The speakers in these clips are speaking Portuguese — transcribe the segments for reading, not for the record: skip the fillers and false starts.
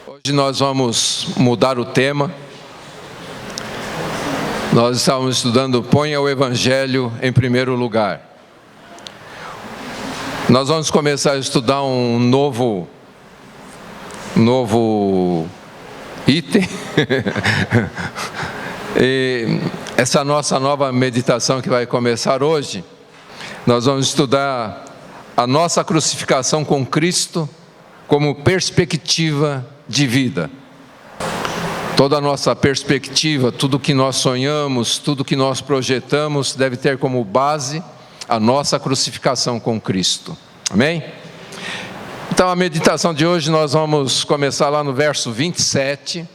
Hoje nós vamos mudar o tema. Nós estávamos estudando Ponha o Evangelho em primeiro lugar. Nós vamos começar a estudar um novo item. E essa nossa nova meditação que vai começar hoje, nós vamos estudar a nossa crucificação com Cristo como perspectiva de vida. Toda a nossa perspectiva, tudo que nós sonhamos, tudo que nós projetamos, deve ter como base a nossa crucificação com Cristo. Amém? Então a meditação de hoje nós vamos começar lá no verso 27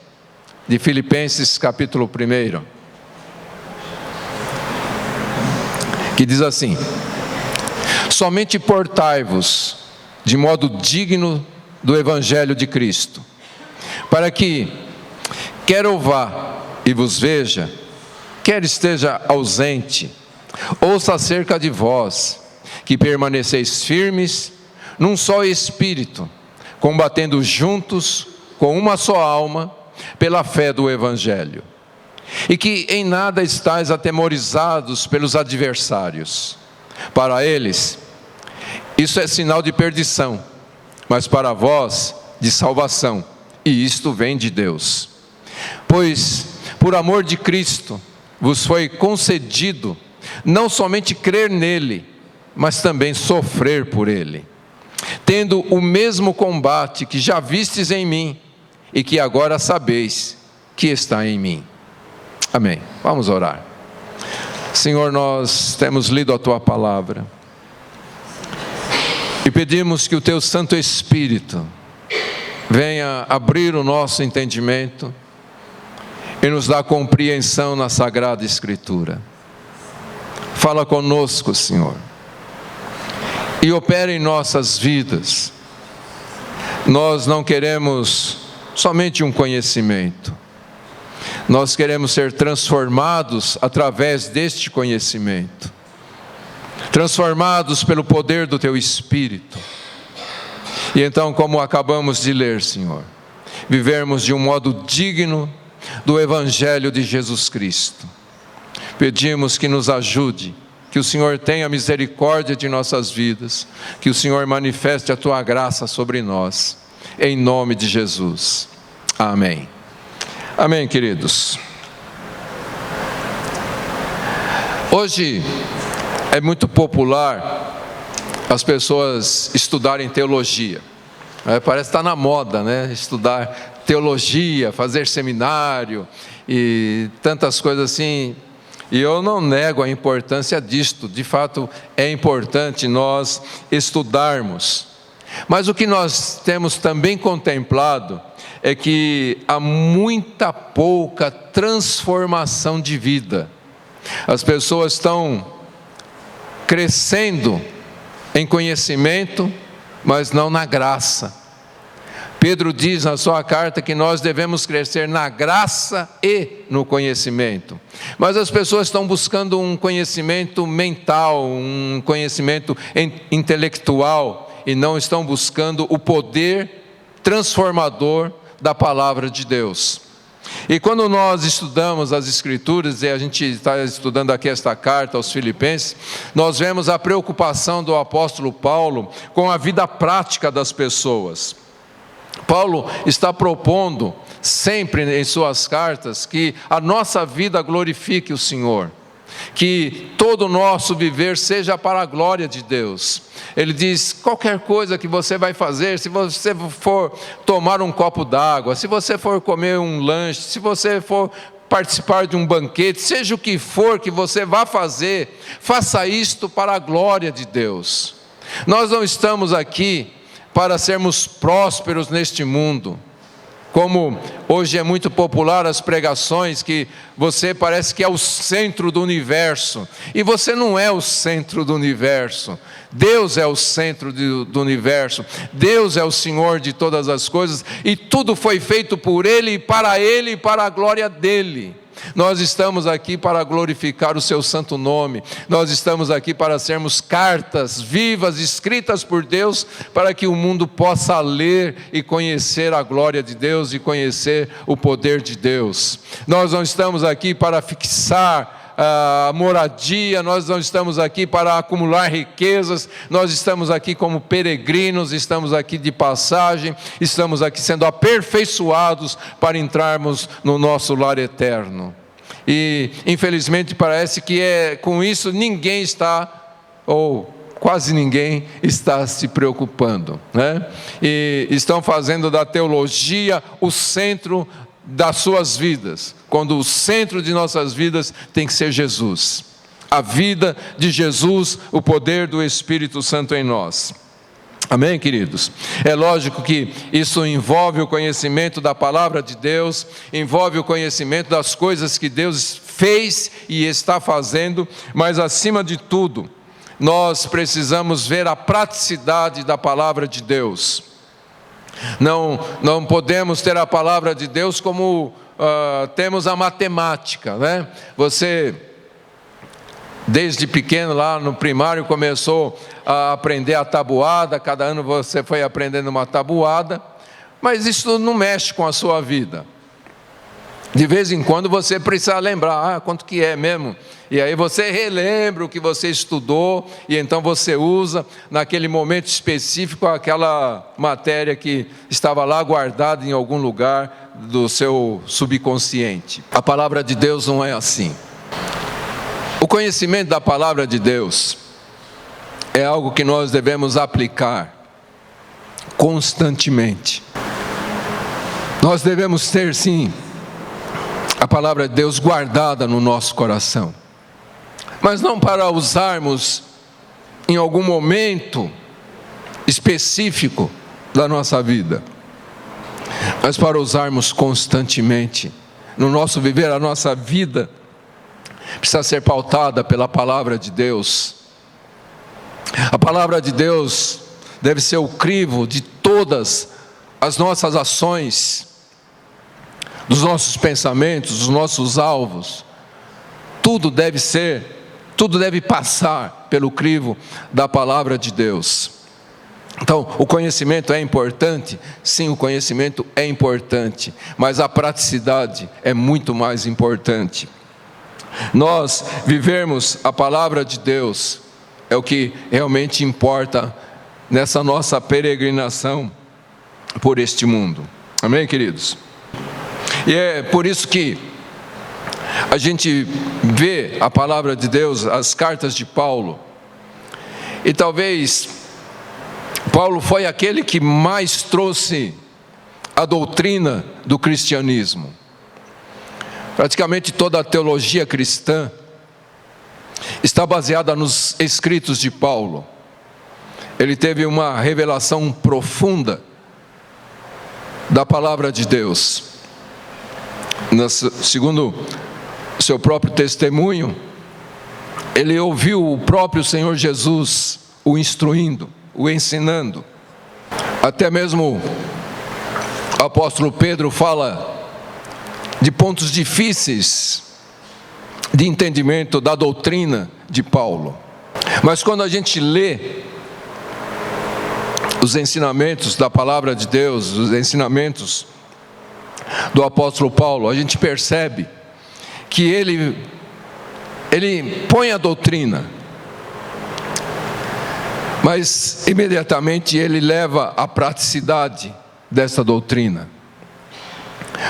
de Filipenses capítulo 1, que diz assim: somente portai-vos de modo digno do Evangelho de Cristo, para que, quer eu vá e vos veja, quer esteja ausente, ouça acerca de vós, que permaneceis firmes num só Espírito, combatendo juntos com uma só alma, pela fé do Evangelho, e que em nada estáis atemorizados pelos adversários. Para eles, isso é sinal de perdição, mas para vós, de salvação, e isto vem de Deus. Pois, por amor de Cristo, vos foi concedido não somente crer nele, mas também sofrer por ele, tendo o mesmo combate que já vistes em mim, e que agora sabeis que está em mim. Amém. Vamos orar. Senhor, nós temos lido a Tua palavra e pedimos que o Teu Santo Espírito venha abrir o nosso entendimento e nos dar compreensão na Sagrada Escritura. Fala conosco, Senhor, e opera em nossas vidas. Nós não queremos somente um conhecimento, nós queremos ser transformados através deste conhecimento, transformados pelo poder do Teu Espírito. E então, como acabamos de ler, Senhor, vivermos de um modo digno do Evangelho de Jesus Cristo. Pedimos que nos ajude, que o Senhor tenha misericórdia de nossas vidas, que o Senhor manifeste a Tua graça sobre nós, em nome de Jesus. Amém. Amém, queridos. Hoje é muito popular as pessoas estudarem teologia. Parece que está na moda, né? Estudar teologia, fazer seminário e tantas coisas assim. E eu não nego a importância disto. De fato, é importante nós estudarmos. Mas o que nós temos também contemplado é que há muita pouca transformação de vida. As pessoas estão crescendo em conhecimento, mas não na graça. Pedro diz na sua carta que nós devemos crescer na graça e no conhecimento. Mas as pessoas estão buscando um conhecimento mental, um conhecimento intelectual, e não estão buscando o poder transformador da palavra de Deus. E quando nós estudamos as Escrituras, e a gente está estudando aqui esta carta aos Filipenses, nós vemos a preocupação do apóstolo Paulo com a vida prática das pessoas. Paulo está propondo sempre em suas cartas que a nossa vida glorifique o Senhor, que todo o nosso viver seja para a glória de Deus. Ele diz: qualquer coisa que você vai fazer, se você for tomar um copo d'água, se você for comer um lanche, se você for participar de um banquete, seja o que for que você vá fazer, faça isto para a glória de Deus. Nós não estamos aqui para sermos prósperos neste mundo. Como hoje é muito popular as pregações que você parece que é o centro do universo. E você não é o centro do universo. Deus é o centro do universo. Deus é o Senhor de todas as coisas. E tudo foi feito por Ele e para a glória dEle. Nós estamos aqui para glorificar o seu santo nome. Nós estamos aqui para sermos cartas vivas, escritas por Deus, para que o mundo possa ler e conhecer a glória de Deus e conhecer o poder de Deus. Nós não estamos aqui para fixar a moradia, nós não estamos aqui para acumular riquezas, nós estamos aqui como peregrinos, estamos aqui de passagem, estamos aqui sendo aperfeiçoados para entrarmos no nosso lar eterno. E infelizmente parece que com isso ninguém está, ou quase ninguém está se preocupando, né? E estão fazendo da teologia o centro das suas vidas, quando o centro de nossas vidas tem que ser Jesus, a vida de Jesus, o poder do Espírito Santo em nós. Amém, queridos? É lógico que isso envolve o conhecimento da palavra de Deus, envolve o conhecimento das coisas que Deus fez e está fazendo, mas acima de tudo, nós precisamos ver a praticidade da palavra de Deus. Não podemos ter a palavra de Deus como temos a matemática, né? Você, desde pequeno lá no primário, começou a aprender a tabuada, cada ano você foi aprendendo uma tabuada, mas isso não mexe com a sua vida. De vez em quando você precisa lembrar, quanto que é mesmo? E aí você relembra o que você estudou, e então você usa naquele momento específico aquela matéria que estava lá guardada em algum lugar do seu subconsciente. A palavra de Deus não é assim. O conhecimento da palavra de Deus é algo que nós devemos aplicar constantemente. Nós devemos ter, sim, a palavra de Deus guardada no nosso coração, mas não para usarmos em algum momento específico da nossa vida, mas para usarmos constantemente. No nosso viver, a nossa vida precisa ser pautada pela palavra de Deus. A palavra de Deus deve ser o crivo de todas as nossas ações, dos nossos pensamentos, dos nossos alvos. Tudo deve passar pelo crivo da palavra de Deus. Então, o conhecimento é importante? Sim, o conhecimento é importante, mas a praticidade é muito mais importante. Nós vivermos a palavra de Deus é o que realmente importa nessa nossa peregrinação por este mundo. Amém, queridos? E é por isso que a gente vê a palavra de Deus, as cartas de Paulo, e talvez Paulo foi aquele que mais trouxe a doutrina do cristianismo. Praticamente toda a teologia cristã está baseada nos escritos de Paulo. Ele teve uma revelação profunda da palavra de Deus. Segundo seu próprio testemunho, ele ouviu o próprio Senhor Jesus o instruindo, o ensinando. Até mesmo o apóstolo Pedro fala de pontos difíceis de entendimento da doutrina de Paulo. Mas quando a gente lê os ensinamentos da palavra de Deus, os ensinamentos do apóstolo Paulo, a gente percebe que ele põe a doutrina, mas imediatamente ele leva a praticidade dessa doutrina.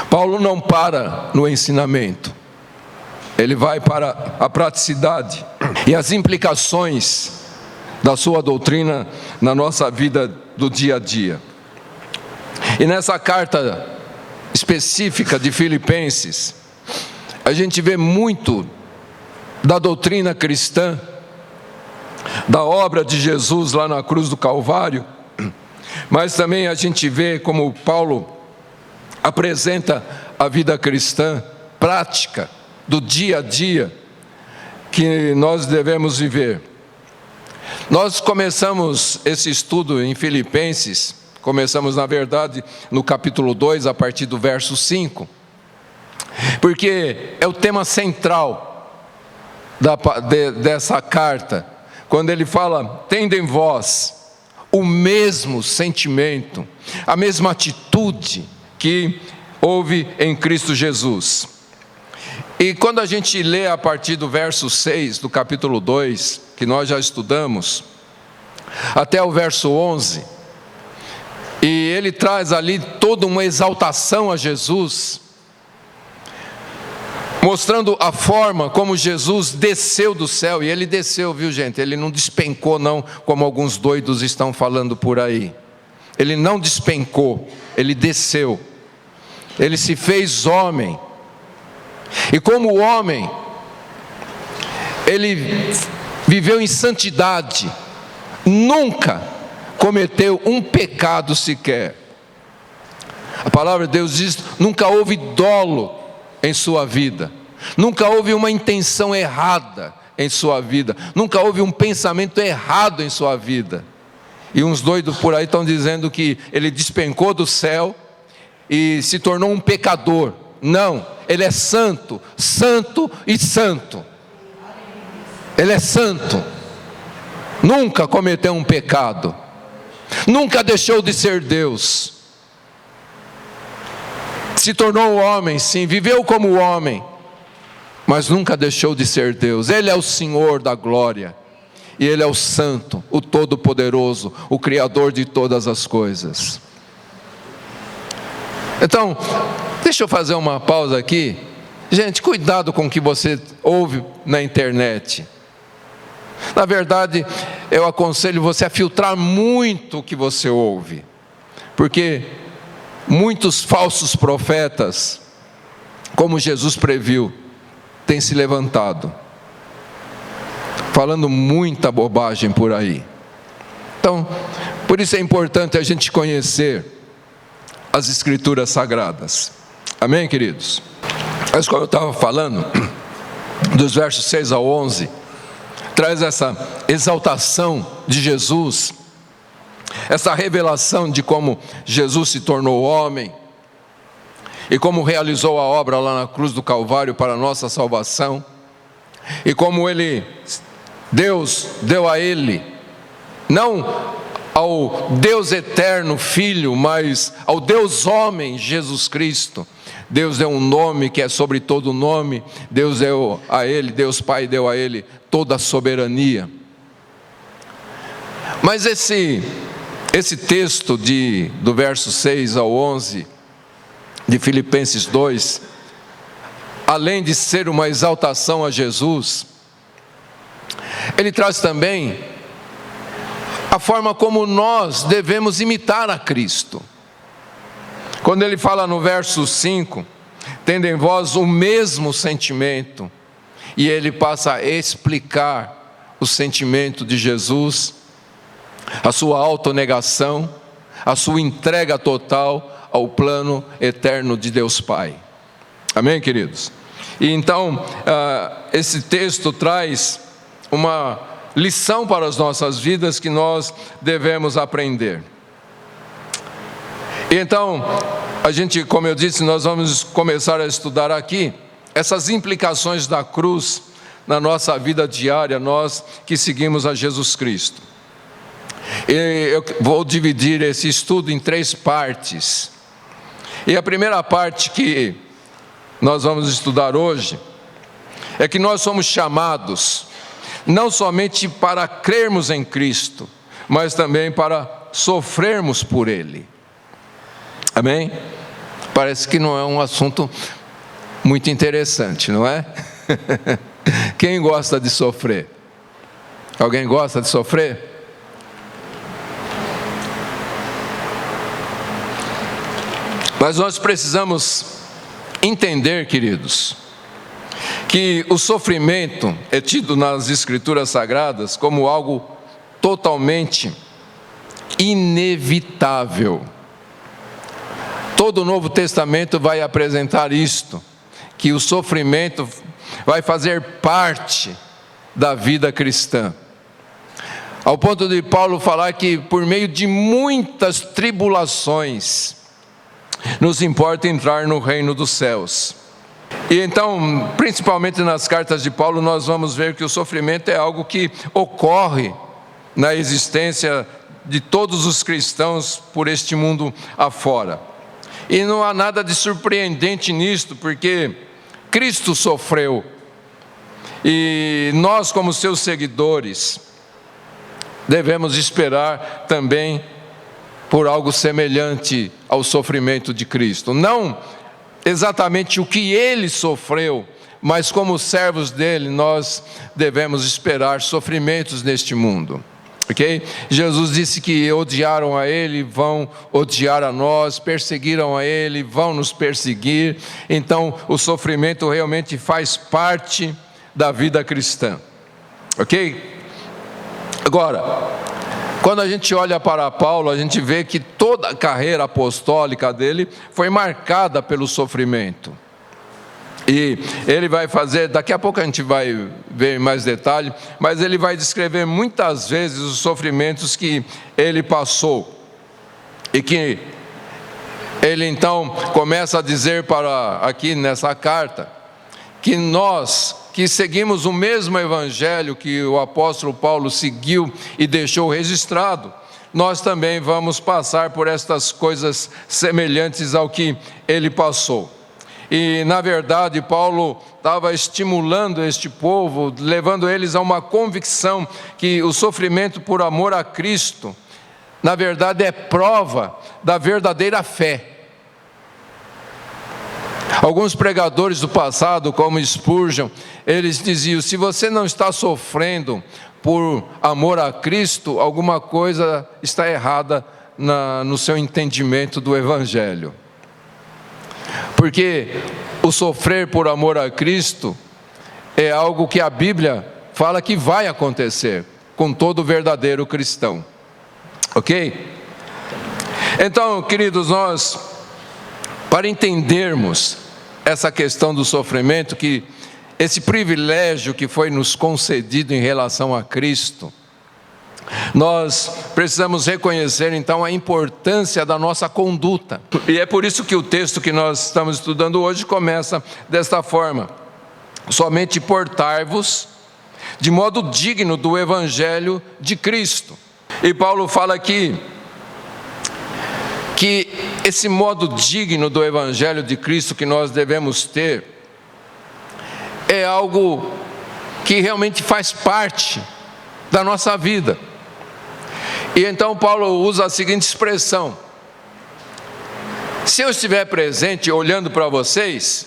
Paulo não para no ensinamento, ele vai para a praticidade e as implicações da sua doutrina na nossa vida do dia a dia. E nessa carta específica de Filipenses, a gente vê muito da doutrina cristã, da obra de Jesus lá na cruz do Calvário, mas também a gente vê como Paulo apresenta a vida cristã prática do dia a dia que nós devemos viver. Nós começamos esse estudo em Filipenses, começamos na verdade no capítulo 2, a partir do verso 5, porque é o tema central dessa carta, quando ele fala: tende em vós o mesmo sentimento, a mesma atitude que houve em Cristo Jesus. E quando a gente lê a partir do verso 6 do capítulo 2, que nós já estudamos, até o verso 11, e ele traz ali toda uma exaltação a Jesus, mostrando a forma como Jesus desceu do céu. E ele desceu, viu gente? Ele não despencou não, como alguns doidos estão falando por aí. Ele não despencou, ele desceu. Ele se fez homem. E como homem, ele viveu em santidade. Nunca cometeu um pecado sequer. A palavra de Deus diz: nunca houve dolo em sua vida, nunca houve uma intenção errada em sua vida, nunca houve um pensamento errado em sua vida. E uns doidos por aí estão dizendo que ele despencou do céu e se tornou um pecador. Não, ele é santo, santo e santo. Ele é santo, nunca cometeu um pecado, nunca deixou de ser Deus. Se tornou homem, sim, viveu como homem, mas nunca deixou de ser Deus. Ele é o Senhor da glória, e Ele é o Santo, o Todo-Poderoso, o Criador de todas as coisas. Então, deixa eu fazer uma pausa aqui. Gente, cuidado com o que você ouve na internet. Na verdade, eu aconselho você a filtrar muito o que você ouve, porque muitos falsos profetas, como Jesus previu, têm se levantado, falando muita bobagem por aí. Então, por isso é importante a gente conhecer as Escrituras Sagradas. Amém, queridos? Mas como eu estava falando, dos versos 6 ao 11, traz essa exaltação de Jesus, essa revelação de como Jesus se tornou homem e como realizou a obra lá na cruz do Calvário para a nossa salvação, e como Deus deu a ele, não ao Deus eterno Filho, mas ao Deus homem Jesus Cristo. Deus deu um nome que é sobre todo nome. Deus deu a ele, Deus Pai deu a ele toda a soberania. Mas esse texto do verso 6 ao 11 de Filipenses 2, além de ser uma exaltação a Jesus, ele traz também a forma como nós devemos imitar a Cristo. Quando ele fala no verso 5, tendo em vós o mesmo sentimento, e ele passa a explicar o sentimento de Jesus, a sua autonegação, a sua entrega total ao plano eterno de Deus Pai. Amém, queridos? E então, esse texto traz uma lição para as nossas vidas que nós devemos aprender. E então, a gente, como eu disse, nós vamos começar a estudar aqui essas implicações da cruz na nossa vida diária, nós que seguimos a Jesus Cristo. E eu vou dividir esse estudo em 3 partes. E a primeira parte que nós vamos estudar hoje é que nós somos chamados não somente para crermos em Cristo, mas também para sofrermos por Ele. Amém? Parece que não é um assunto muito interessante, não é? Quem gosta de sofrer? Alguém gosta de sofrer? Mas nós precisamos entender, queridos, que o sofrimento é tido nas Escrituras Sagradas como algo totalmente inevitável. Todo o Novo Testamento vai apresentar isto, que o sofrimento vai fazer parte da vida cristã. Ao ponto de Paulo falar que por meio de muitas tribulações, nos importa entrar no reino dos céus. E então, principalmente nas cartas de Paulo, nós vamos ver que o sofrimento é algo que ocorre na existência de todos os cristãos por este mundo afora. E não há nada de surpreendente nisto, porque Cristo sofreu. E nós, como seus seguidores, devemos esperar também por algo semelhante ao sofrimento de Cristo. Não exatamente o que ele sofreu, mas como servos dele, nós devemos esperar sofrimentos neste mundo. Ok? Jesus disse que odiaram a ele, vão odiar a nós, perseguiram a ele, vão nos perseguir. Então, o sofrimento realmente faz parte da vida cristã. Ok? Agora, quando a gente olha para Paulo, a gente vê que toda a carreira apostólica dele foi marcada pelo sofrimento. E ele vai fazer, daqui a pouco a gente vai ver em mais detalhe, mas ele vai descrever muitas vezes os sofrimentos que ele passou. E que ele então começa a dizer aqui nessa carta, que nós que seguimos o mesmo evangelho que o apóstolo Paulo seguiu e deixou registrado, nós também vamos passar por estas coisas semelhantes ao que ele passou. E, na verdade, Paulo estava estimulando este povo, levando eles a uma convicção que o sofrimento por amor a Cristo, na verdade, é prova da verdadeira fé. Alguns pregadores do passado, como Spurgeon, eles diziam: se você não está sofrendo por amor a Cristo, alguma coisa está errada no seu entendimento do Evangelho. Porque o sofrer por amor a Cristo é algo que a Bíblia fala que vai acontecer com todo verdadeiro cristão. Ok? Então, queridos, nós, para entendermos essa questão do sofrimento, que esse privilégio que foi nos concedido em relação a Cristo, nós precisamos reconhecer então a importância da nossa conduta. E é por isso que o texto que nós estamos estudando hoje começa desta forma: somente portai-vos de modo digno do Evangelho de Cristo. E Paulo fala aqui que esse modo digno do Evangelho de Cristo que nós devemos ter é algo que realmente faz parte da nossa vida. E então Paulo usa a seguinte expressão: se eu estiver presente olhando para vocês,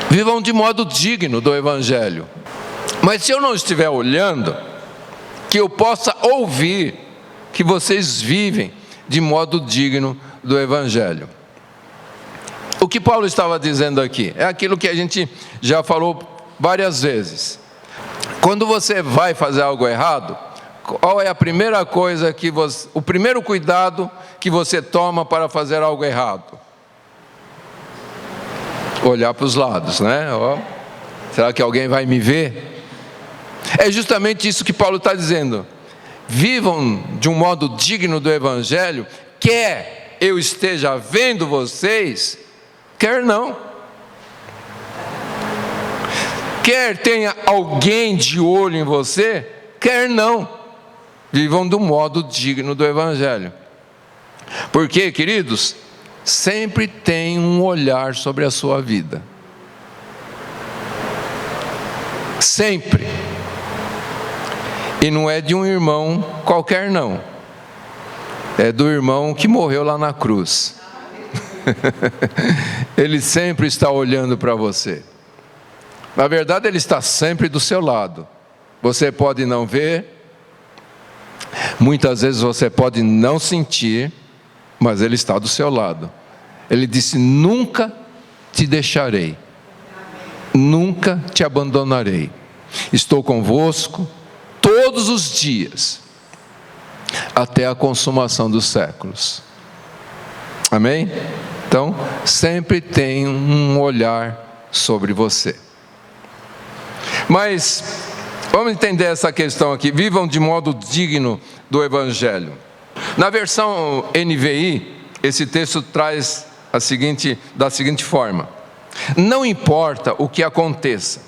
vivam de modo digno do Evangelho. Mas se eu não estiver olhando, que eu possa ouvir que vocês vivem de modo digno do Evangelho. O que Paulo estava dizendo aqui é aquilo que a gente já falou várias vezes. Quando você vai fazer algo errado, qual é a primeira coisa o primeiro cuidado que você toma para fazer algo errado? Olhar para os lados, né? Será que alguém vai me ver? É justamente isso que Paulo está dizendo. Vivam de um modo digno do Evangelho, quer eu esteja vendo vocês, quer não. Quer tenha alguém de olho em você, quer não. Vivam do modo digno do Evangelho. Porque, queridos, sempre tem um olhar sobre a sua vida. Sempre. E não é de um irmão qualquer não. É do irmão que morreu lá na cruz. Ele sempre está olhando para você. Na verdade, ele está sempre do seu lado. Você pode não ver, muitas vezes você pode não sentir, mas ele está do seu lado. Ele disse: nunca te deixarei, nunca te abandonarei. Estou convosco todos os dias, até a consumação dos séculos. Amém? Então, sempre tem um olhar sobre você. Mas, vamos entender essa questão aqui. Vivam de modo digno do Evangelho. Na versão NVI, esse texto traz da seguinte forma: Não importa o que aconteça,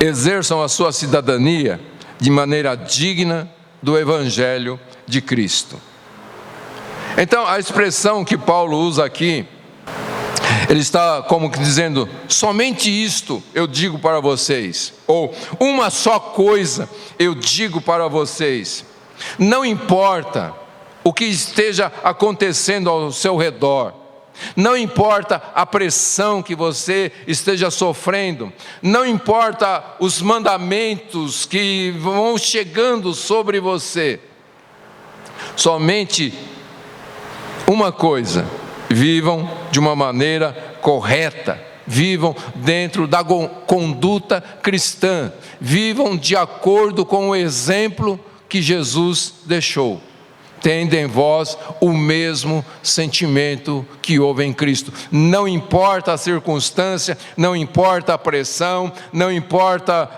exerçam a sua cidadania de maneira digna do Evangelho de Cristo. Então, a expressão que Paulo usa aqui, ele está como que dizendo: somente isto eu digo para vocês, ou uma só coisa eu digo para vocês. Não importa o que esteja acontecendo ao seu redor, não importa a pressão que você esteja sofrendo, não importa os mandamentos que vão chegando sobre você, somente uma coisa: vivam de uma maneira correta, vivam dentro da conduta cristã, vivam de acordo com o exemplo que Jesus deixou. Tende em vós o mesmo sentimento que houve em Cristo. Não importa a circunstância, não importa a pressão, não importa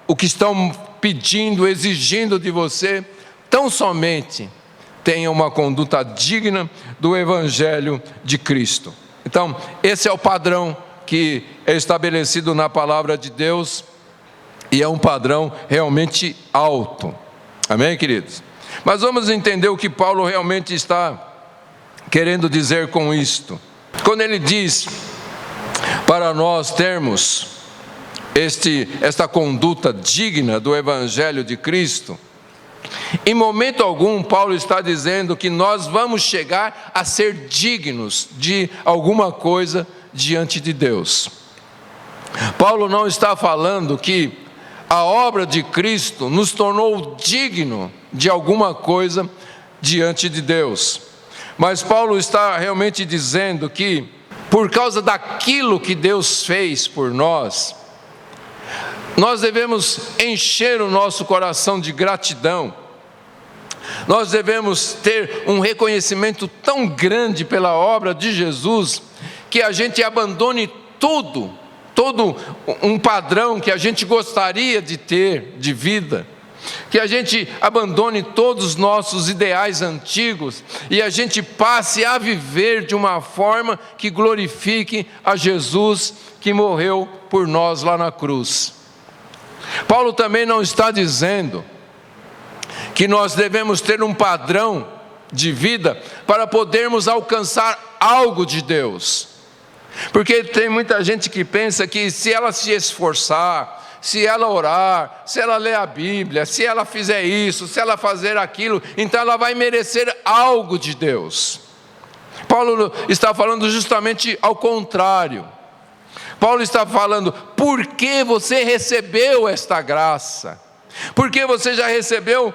o que estão pedindo, exigindo de você, tão somente tenha uma conduta digna do Evangelho de Cristo. Então, esse é o padrão que é estabelecido na palavra de Deus, e é um padrão realmente alto. Amém, queridos? Mas vamos entender o que Paulo realmente está querendo dizer com isto. Quando ele diz para nós termos esta conduta digna do Evangelho de Cristo, em momento algum Paulo está dizendo que nós vamos chegar a ser dignos de alguma coisa diante de Deus. Paulo não está falando que a obra de Cristo nos tornou digno de alguma coisa diante de Deus. Mas Paulo está realmente dizendo que, por causa daquilo que Deus fez por nós, nós devemos encher o nosso coração de gratidão. Nós devemos ter um reconhecimento tão grande pela obra de Jesus, que a gente abandone todo um padrão que a gente gostaria de ter de vida, que a gente abandone todos os nossos ideais antigos e a gente passe a viver de uma forma que glorifique a Jesus que morreu por nós lá na cruz. Paulo também não está dizendo que nós devemos ter um padrão de vida para podermos alcançar algo de Deus. Porque tem muita gente que pensa que se ela se esforçar, se ela orar, se ela ler a Bíblia, se ela fizer isso, se ela fazer aquilo, então ela vai merecer algo de Deus. Paulo está falando justamente ao contrário. Paulo está falando: por que você recebeu esta graça? Porque você já recebeu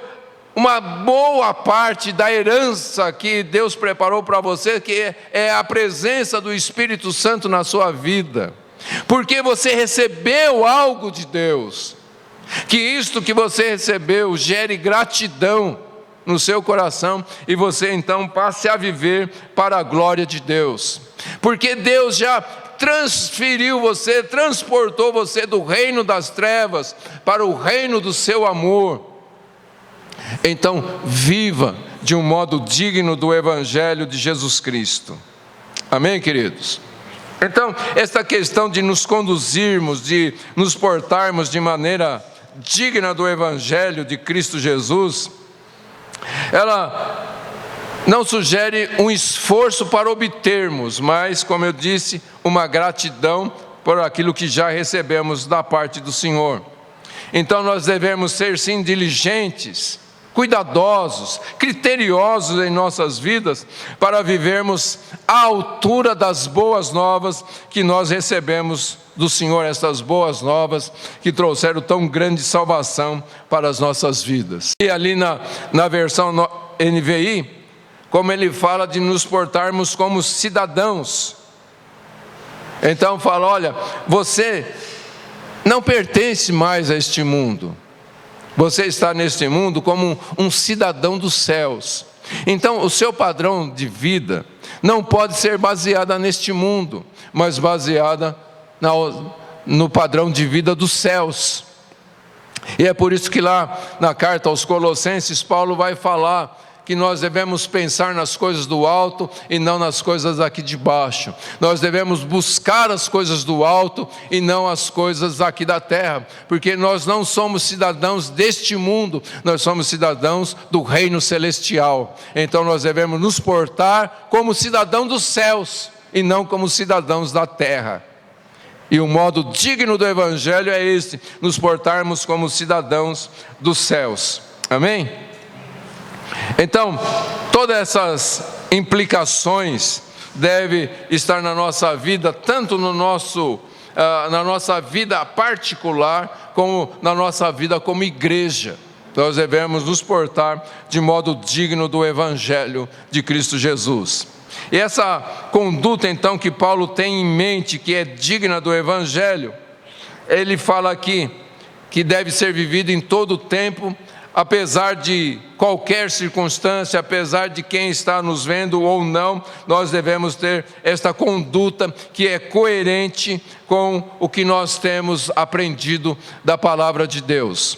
uma boa parte da herança que Deus preparou para você, que é a presença do Espírito Santo na sua vida. Porque você recebeu algo de Deus, que isto que você recebeu gere gratidão no seu coração, e você então passe a viver para a glória de Deus. Porque Deus já transferiu você, transportou você do reino das trevas para o reino do seu amor. Então, viva de um modo digno do Evangelho de Jesus Cristo. Amém, queridos? Então, esta questão de nos conduzirmos, de nos portarmos de maneira digna do Evangelho de Cristo Jesus, ela não sugere um esforço para obtermos, mas, como eu disse, uma gratidão por aquilo que já recebemos da parte do Senhor. Então, nós devemos ser, sim, diligentes, cuidadosos, criteriosos em nossas vidas, para vivermos à altura das boas novas que nós recebemos do Senhor, essas boas novas que trouxeram tão grande salvação para as nossas vidas. E ali na versão NVI, como ele fala de nos portarmos como cidadãos. Então fala: olha, você não pertence mais a este mundo. Você está neste mundo como um cidadão dos céus. Então, o seu padrão de vida não pode ser baseada neste mundo, mas baseada no padrão de vida dos céus. E é por isso que lá na carta aos Colossenses, Paulo vai falar que nós devemos pensar nas coisas do alto e não nas coisas aqui de baixo. Nós devemos buscar as coisas do alto e não as coisas aqui da terra, porque nós não somos cidadãos deste mundo, nós somos cidadãos do reino celestial. Então nós devemos nos portar como cidadãos dos céus e não como cidadãos da terra. E o modo digno do Evangelho é este: nos portarmos como cidadãos dos céus. Amém? Então, todas essas implicações devem estar na nossa vida, tanto na nossa vida particular, como na nossa vida como igreja. Nós devemos nos portar de modo digno do Evangelho de Cristo Jesus. E essa conduta, então, que Paulo tem em mente, que é digna do Evangelho, ele fala aqui que deve ser vivido em todo o tempo, apesar de qualquer circunstância, apesar de quem está nos vendo ou não, nós devemos ter esta conduta que é coerente com o que nós temos aprendido da palavra de Deus.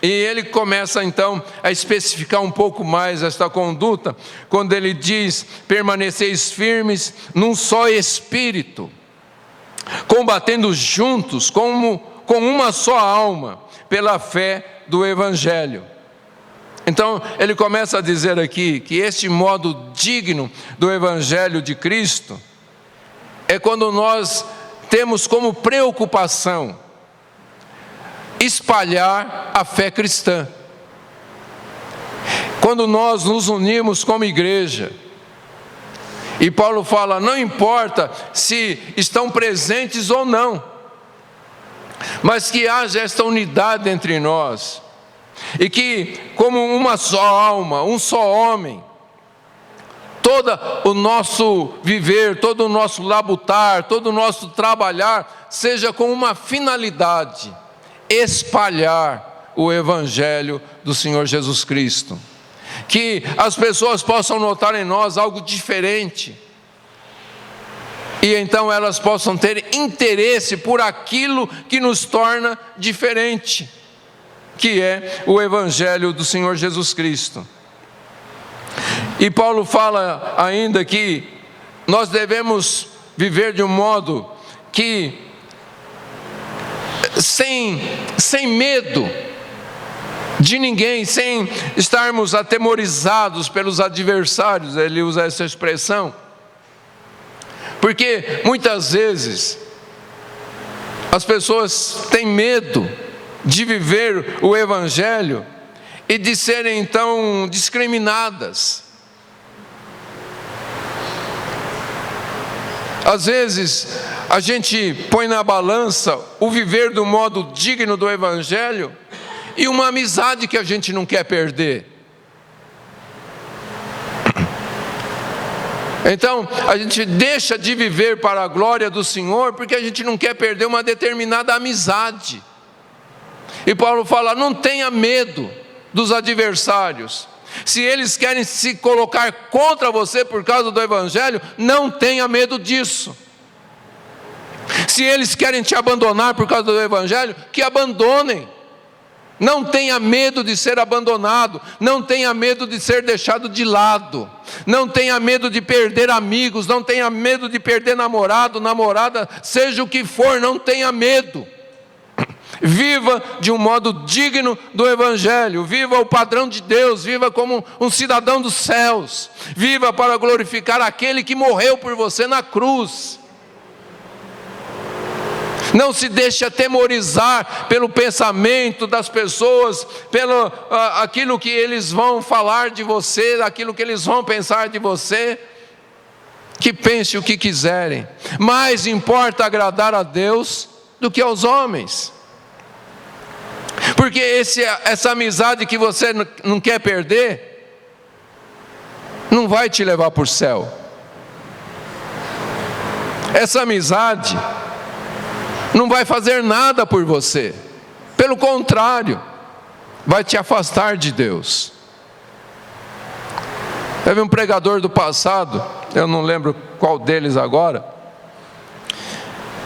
E ele começa então a especificar um pouco mais esta conduta, quando ele diz: permaneceis firmes num só espírito, combatendo juntos com uma só alma, pela fé do Evangelho. Então ele começa a dizer aqui que este modo digno do Evangelho de Cristo é quando nós temos como preocupação espalhar a fé cristã. Quando nós nos unimos como igreja, e Paulo fala, não importa se estão presentes ou não, mas que haja esta unidade entre nós, e que como uma só alma, um só homem, todo o nosso viver, todo o nosso labutar, todo o nosso trabalhar, seja com uma finalidade: espalhar o Evangelho do Senhor Jesus Cristo. Que as pessoas possam notar em nós algo diferente, e então elas possam ter interesse por aquilo que nos torna diferente, que é o Evangelho do Senhor Jesus Cristo. E Paulo fala ainda que nós devemos viver de um modo que sem medo de ninguém, sem estarmos atemorizados pelos adversários. Ele usa essa expressão, porque muitas vezes as pessoas têm medo de viver o Evangelho e de serem então discriminadas. Às vezes a gente põe na balança o viver do modo digno do Evangelho e uma amizade que a gente não quer perder. Então a gente deixa de viver para a glória do Senhor porque a gente não quer perder uma determinada amizade. E Paulo fala, não tenha medo dos adversários. Se eles querem se colocar contra você por causa do Evangelho, não tenha medo disso. Se eles querem te abandonar por causa do Evangelho, que abandonem. Não tenha medo de ser abandonado, não tenha medo de ser deixado de lado, não tenha medo de perder amigos, não tenha medo de perder namorado, namorada, seja o que for, não tenha medo. Viva de um modo digno do Evangelho, viva o padrão de Deus, viva como um cidadão dos céus, viva para glorificar aquele que morreu por você na cruz. Não se deixe atemorizar pelo pensamento das pessoas, pelo aquilo que eles vão falar de você, aquilo que eles vão pensar de você. Que pense o que quiserem, mais importa agradar a Deus do que aos homens. Porque essa amizade que você não quer perder, não vai te levar para o céu. Essa amizade não vai fazer nada por você, pelo contrário, vai te afastar de Deus. Teve um pregador do passado, eu não lembro qual deles agora,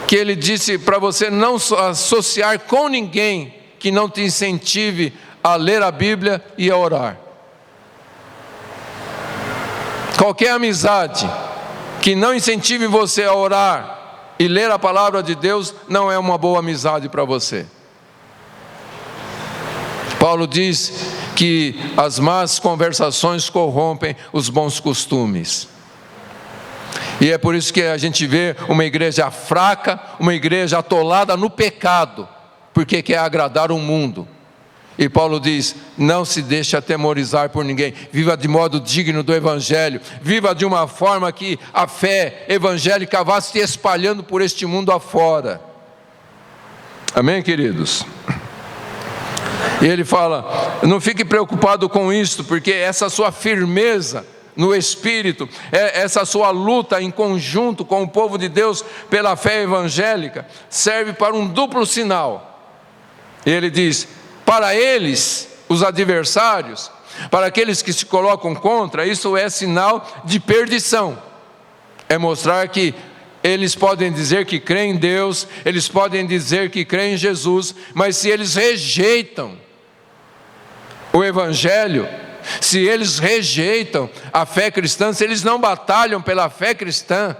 que ele disse para você não associar com ninguém que não te incentive a ler a Bíblia e a orar. Qualquer amizade que não incentive você a orar e ler a palavra de Deus, não é uma boa amizade para você. Paulo diz que as más conversações corrompem os bons costumes. E é por isso que a gente vê uma igreja fraca, uma igreja atolada no pecado, porque quer agradar o mundo. E Paulo diz: não se deixe atemorizar por ninguém, viva de modo digno do Evangelho, viva de uma forma que a fé evangélica vá se espalhando por este mundo afora. Amém, queridos? E ele fala: não fique preocupado com isso, porque essa sua firmeza no Espírito, essa sua luta em conjunto com o povo de Deus pela fé evangélica, serve para um duplo sinal. Ele diz: para eles, os adversários, para aqueles que se colocam contra, isso é sinal de perdição. É mostrar que eles podem dizer que creem em Deus, eles podem dizer que creem em Jesus, mas se eles rejeitam o Evangelho, se eles rejeitam a fé cristã, se eles não batalham pela fé cristã,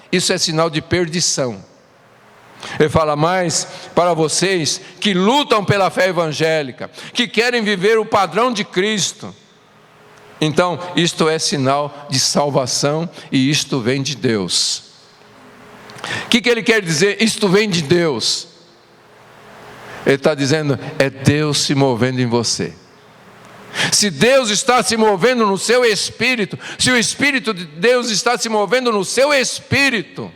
isso é sinal de perdição. Ele fala: mais para vocês que lutam pela fé evangélica, que querem viver o padrão de Cristo, então isto é sinal de salvação e isto vem de Deus. O que ele quer dizer, isto vem de Deus? Ele está dizendo, é Deus se movendo em você. Se Deus está se movendo no seu espírito, se o Espírito de Deus está se movendo no seu espírito,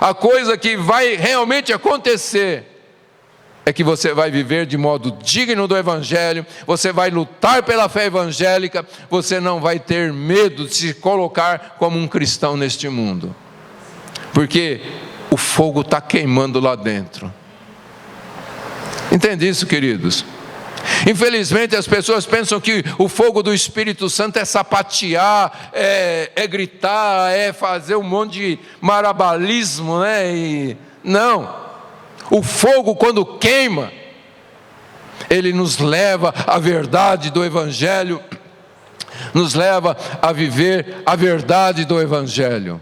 a coisa que vai realmente acontecer é que você vai viver de modo digno do Evangelho, você vai lutar pela fé evangélica, você não vai ter medo de se colocar como um cristão neste mundo, porque o fogo está queimando lá dentro. Entende isso, queridos? Infelizmente as pessoas pensam que o fogo do Espírito Santo é sapatear, é gritar, é fazer um monte de marabalismo, né? E não, o fogo quando queima, ele nos leva à verdade do Evangelho, nos leva a viver a verdade do Evangelho.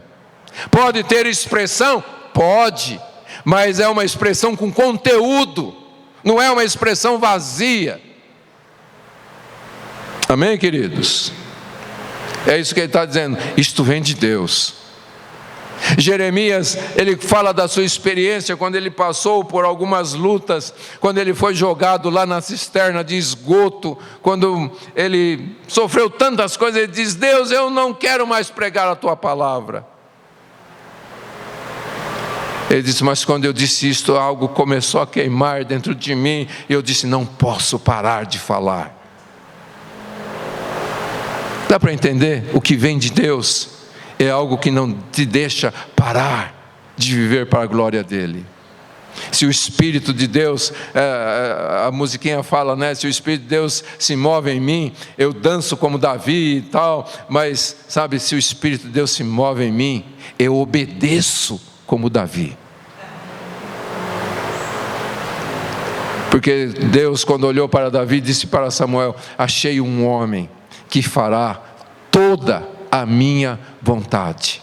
Pode ter expressão? Pode, mas é uma expressão com conteúdo, não é uma expressão vazia. Amém, queridos? É isso que ele está dizendo, isto vem de Deus. Jeremias, ele fala da sua experiência quando ele passou por algumas lutas, quando ele foi jogado lá na cisterna de esgoto, quando ele sofreu tantas coisas, ele diz: Deus, eu não quero mais pregar a tua palavra. Ele disse: mas quando eu disse isto, algo começou a queimar dentro de mim, e eu disse: não posso parar de falar. Dá para entender? O que vem de Deus é algo que não te deixa parar de viver para a glória dEle. Se o Espírito de Deus, a musiquinha fala, né? Se o Espírito de Deus se move em mim, eu danço como Davi e tal, mas sabe, se o Espírito de Deus se move em mim, eu obedeço como Davi. Porque Deus, quando olhou para Davi, disse para Samuel: achei um homem que fará toda a minha vontade.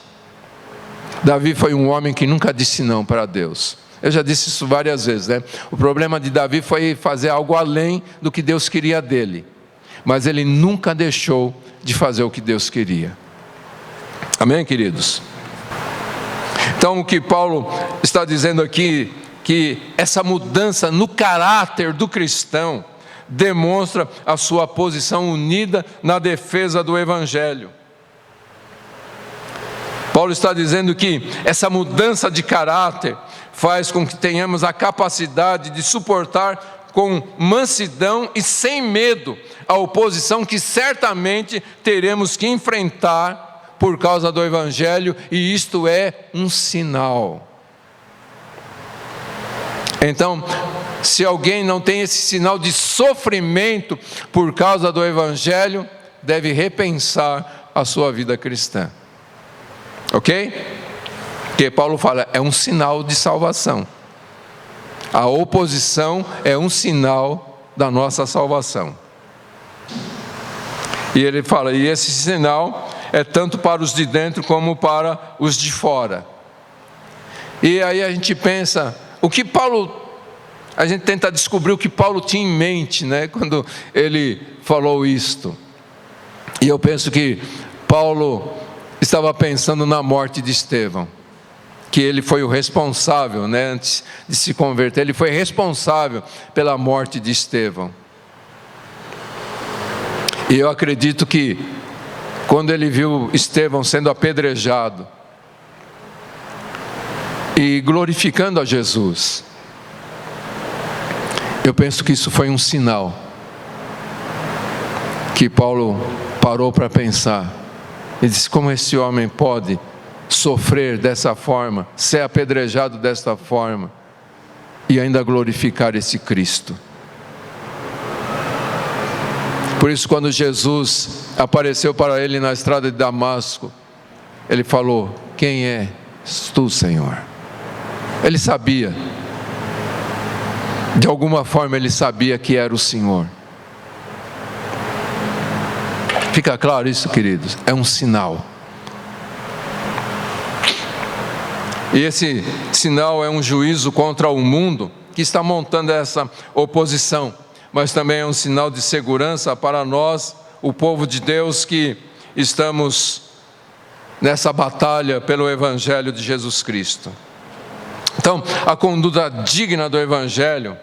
Davi foi um homem que nunca disse não para Deus. Eu já disse isso várias vezes, né? O problema de Davi foi fazer algo além do que Deus queria dele, mas ele nunca deixou de fazer o que Deus queria. Amém, queridos? Então o que Paulo está dizendo aqui, que essa mudança no caráter do cristão demonstra a sua posição unida na defesa do Evangelho. Paulo está dizendo que essa mudança de caráter faz com que tenhamos a capacidade de suportar com mansidão e sem medo a oposição que certamente teremos que enfrentar por causa do Evangelho, e isto é um sinal. Então, se alguém não tem esse sinal de sofrimento por causa do Evangelho, deve repensar a sua vida cristã. Ok? Porque Paulo fala, é um sinal de salvação. A oposição é um sinal da nossa salvação. E ele fala, e esse sinal é tanto para os de dentro como para os de fora. E aí a gente pensa, a gente tenta descobrir o que Paulo tinha em mente, né, quando ele falou isto. E eu penso que Paulo estava pensando na morte de Estevão, que ele foi o responsável, né, antes de se converter, ele foi responsável pela morte de Estevão. E eu acredito que quando ele viu Estevão sendo apedrejado e glorificando a Jesus, eu penso que isso foi um sinal que Paulo parou para pensar e disse: como esse homem pode sofrer dessa forma, ser apedrejado desta forma e ainda glorificar esse Cristo? Por isso, quando Jesus apareceu para ele na estrada de Damasco, ele falou: quem és tu, Senhor? Ele sabia, de alguma forma ele sabia que era o Senhor. Fica claro isso, queridos? É um sinal. E esse sinal é um juízo contra o mundo que está montando essa oposição, mas também é um sinal de segurança para nós, o povo de Deus, que estamos nessa batalha pelo Evangelho de Jesus Cristo. Então, a conduta digna do Evangelho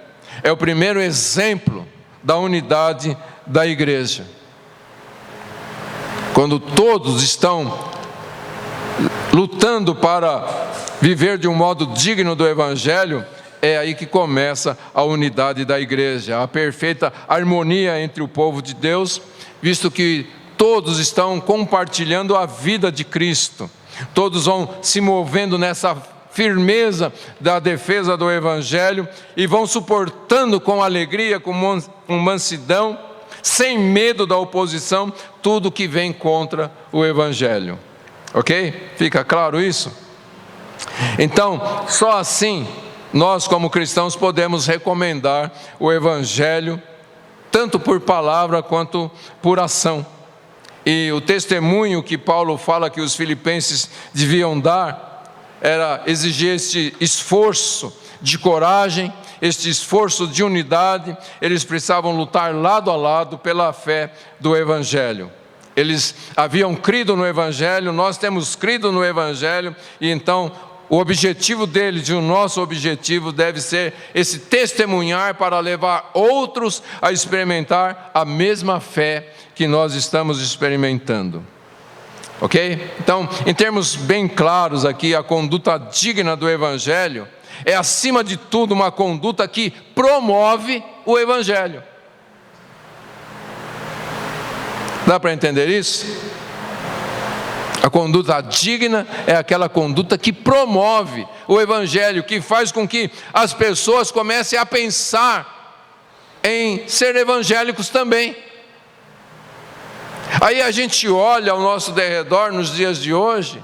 é o primeiro exemplo da unidade da igreja. Quando todos estão lutando para viver de um modo digno do Evangelho, é aí que começa a unidade da igreja, a perfeita harmonia entre o povo de Deus, visto que todos estão compartilhando a vida de Cristo, todos vão se movendo nessa firmeza da defesa do Evangelho e vão suportando com alegria, com mansidão, sem medo da oposição, tudo que vem contra o Evangelho. Ok? Fica claro isso? Então, só assim nós, como cristãos, podemos recomendar o Evangelho, tanto por palavra quanto por ação. E o testemunho que Paulo fala que os filipenses deviam dar, era exigir este esforço de coragem, este esforço de unidade. Eles precisavam lutar lado a lado pela fé do Evangelho. Eles haviam crido no Evangelho, nós temos crido no Evangelho, e então o objetivo deles e o nosso objetivo deve ser esse testemunhar para levar outros a experimentar a mesma fé que nós estamos experimentando. Ok? Então, em termos bem claros aqui, a conduta digna do Evangelho é, acima de tudo, uma conduta que promove o Evangelho. Dá para entender isso? A conduta digna é aquela conduta que promove o Evangelho, que faz com que as pessoas comecem a pensar em ser evangélicos também. Aí a gente olha ao nosso derredor nos dias de hoje,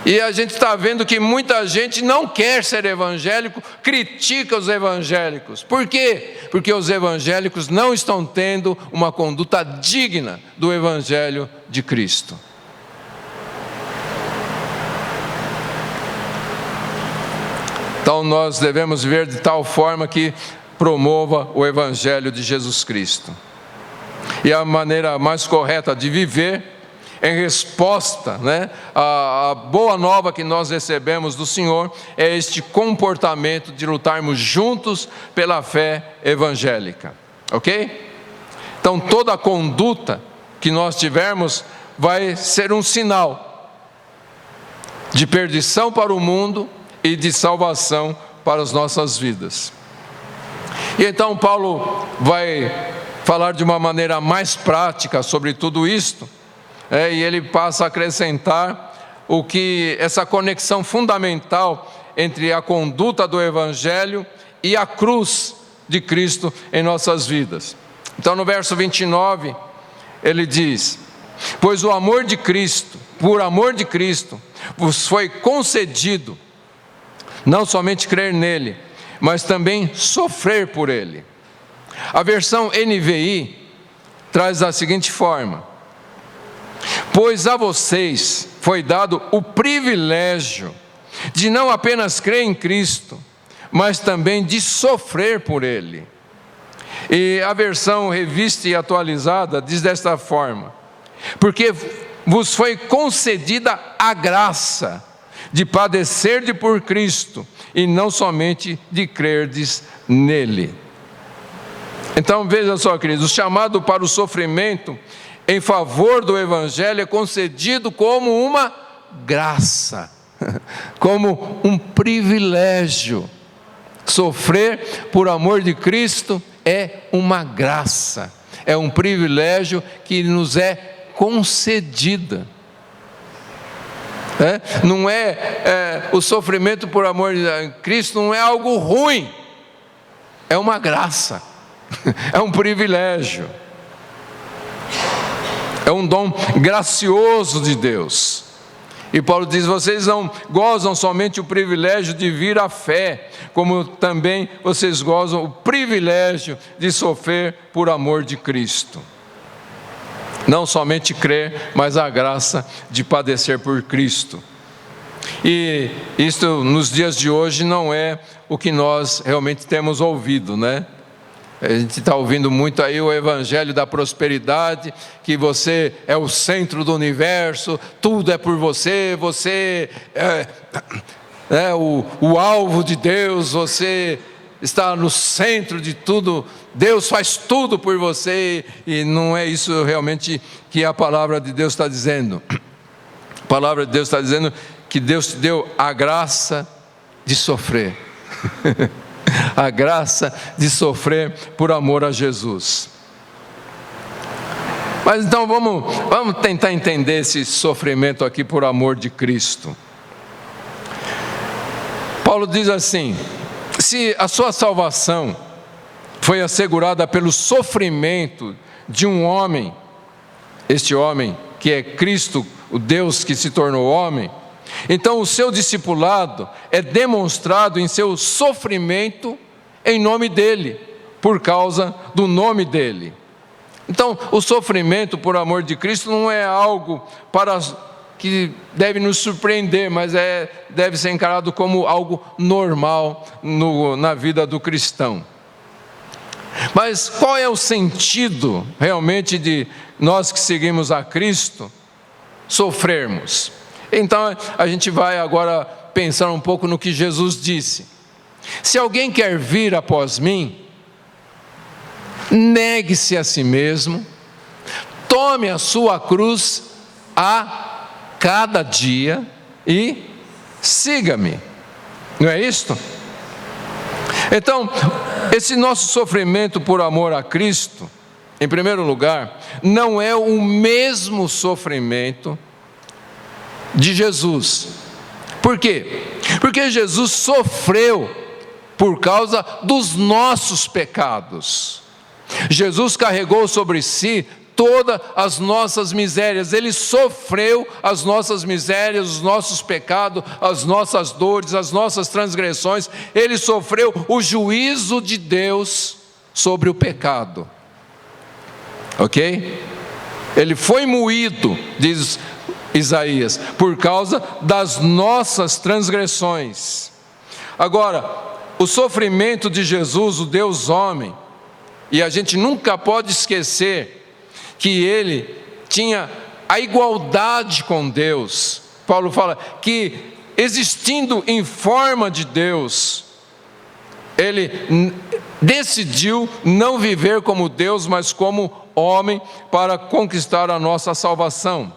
e a gente está vendo que muita gente não quer ser evangélico, critica os evangélicos. Por quê? Porque os evangélicos não estão tendo uma conduta digna do Evangelho de Cristo. Então nós devemos viver de tal forma que promova o Evangelho de Jesus Cristo. E a maneira mais correta de viver, em resposta, né, à boa nova que nós recebemos do Senhor, é este comportamento de lutarmos juntos pela fé evangélica. Ok? Então toda a conduta que nós tivermos vai ser um sinal de perdição para o mundo e de salvação para as nossas vidas. E então Paulo vai falar de uma maneira mais prática sobre tudo isto, e ele passa a acrescentar o que essa conexão fundamental entre a conduta do Evangelho e a cruz de Cristo em nossas vidas. Então no verso 29 ele diz: pois o amor de Cristo, por amor de Cristo, vos foi concedido não somente crer nele, mas também sofrer por ele. A versão NVI traz da seguinte forma: Pois a vocês foi dado o privilégio de não apenas crer em Cristo, mas também de sofrer por Ele. E a versão revista e atualizada diz desta forma: porque vos foi concedida a graça de padecer por Cristo, e não somente de crerdes nele. Então veja só, queridos, o chamado para o sofrimento em favor do Evangelho é concedido como uma graça, como um privilégio. Sofrer por amor de Cristo é uma graça, é um privilégio que nos é concedida. Não é o sofrimento por amor de Cristo não é algo ruim, é uma graça, é um privilégio, é um dom gracioso de Deus. E Paulo diz: vocês não gozam somente o privilégio de vir à fé, como também vocês gozam o privilégio de sofrer por amor de Cristo. Não somente crer, mas a graça de padecer por Cristo. E isto nos dias de hoje não é o que nós realmente temos ouvido, né? A gente está ouvindo muito aí o evangelho da prosperidade, que você é o centro do universo, tudo é por você, você é o alvo de Deus, você está no centro de tudo, Deus faz tudo por você, e não é isso realmente que a palavra de Deus está dizendo. A palavra de Deus está dizendo que Deus te deu a graça de sofrer, a graça de sofrer por amor a Jesus. Mas então vamos tentar entender esse sofrimento aqui por amor de Cristo. Paulo diz assim: se a sua salvação foi assegurada pelo sofrimento de um homem, este homem que é Cristo, o Deus que se tornou homem, então o seu discipulado é demonstrado em seu sofrimento em nome dele, por causa do nome dele. Então o sofrimento por amor de Cristo não é algo que deve nos surpreender, mas deve ser encarado como algo normal na vida do cristão. Mas qual é o sentido realmente de nós que seguimos a Cristo sofrermos? Então a gente vai agora pensar um pouco no que Jesus disse: se alguém quer vir após mim, negue-se a si mesmo, tome a sua cruz a cada dia e siga-me. Não é isto? Então, esse nosso sofrimento por amor a Cristo, em primeiro lugar, não é o mesmo sofrimento de Jesus. Por quê? Porque Jesus sofreu por causa dos nossos pecados. Jesus carregou sobre si todas as nossas misérias, Ele sofreu as nossas misérias, os nossos pecados, as nossas dores, as nossas transgressões. Ele sofreu o juízo de Deus sobre o pecado, ok? Ele foi moído, diz Isaías, por causa das nossas transgressões. Agora, o sofrimento de Jesus, o Deus homem, e a gente nunca pode esquecer que ele tinha a igualdade com Deus. Paulo fala que, existindo em forma de Deus, ele decidiu não viver como Deus, mas como homem, para conquistar a nossa salvação.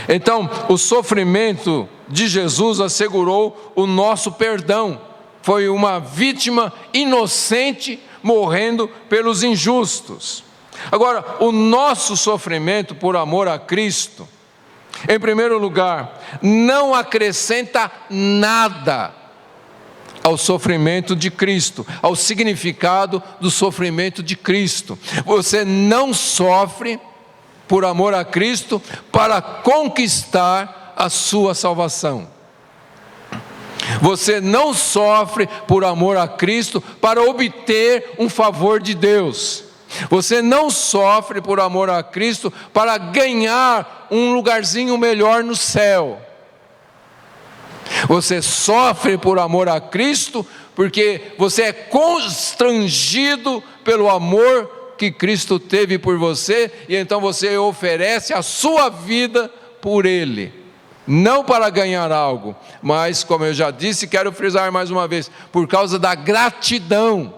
Então, o sofrimento de Jesus assegurou o nosso perdão. Foi uma vítima inocente morrendo pelos injustos. Agora, o nosso sofrimento por amor a Cristo, em primeiro lugar, não acrescenta nada ao sofrimento de Cristo, ao significado do sofrimento de Cristo. Você não sofre por amor a Cristo para conquistar a sua salvação. Você não sofre por amor a Cristo para obter um favor de Deus. Você não sofre por amor a Cristo para ganhar um lugarzinho melhor no céu. Você sofre por amor a Cristo porque você é constrangido pelo amor que Cristo teve por você, e então você oferece a sua vida por Ele. Não para ganhar algo, mas, como eu já disse, quero frisar mais uma vez, por causa da gratidão.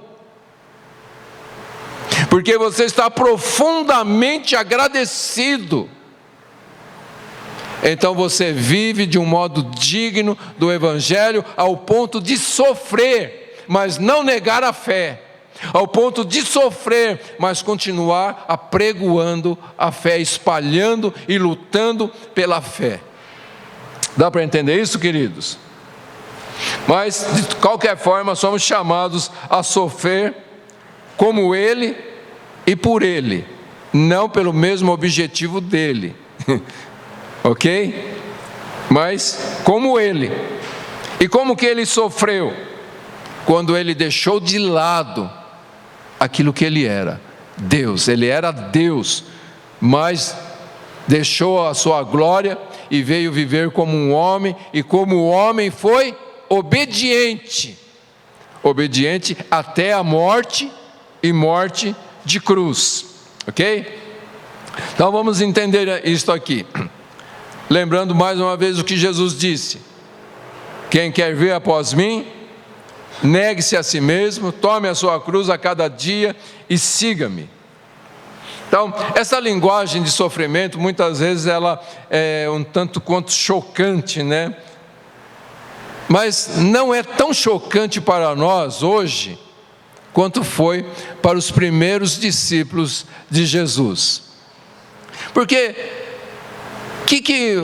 Porque você está profundamente agradecido. Então você vive de um modo digno do Evangelho, ao ponto de sofrer, mas não negar a fé. Ao ponto de sofrer, mas continuar apregoando a fé, espalhando e lutando pela fé. Dá para entender isso, queridos? Mas, de qualquer forma, somos chamados a sofrer como Ele e por Ele, não pelo mesmo objetivo dele. Ok? Mas como Ele. E como que Ele sofreu? Quando Ele deixou de lado aquilo que Ele era, Deus. Ele era Deus, mas deixou a sua glória e veio viver como um homem, e como homem foi obediente. Obediente até a morte, e morte de cruz. Ok? Então vamos entender isto aqui. Lembrando mais uma vez o que Jesus disse: quem quer vir após mim, negue-se a si mesmo, tome a sua cruz a cada dia e siga-me. Então, essa linguagem de sofrimento, muitas vezes ela é um tanto quanto chocante, né? Mas não é tão chocante para nós hoje, quanto foi para os primeiros discípulos de Jesus. Porque o que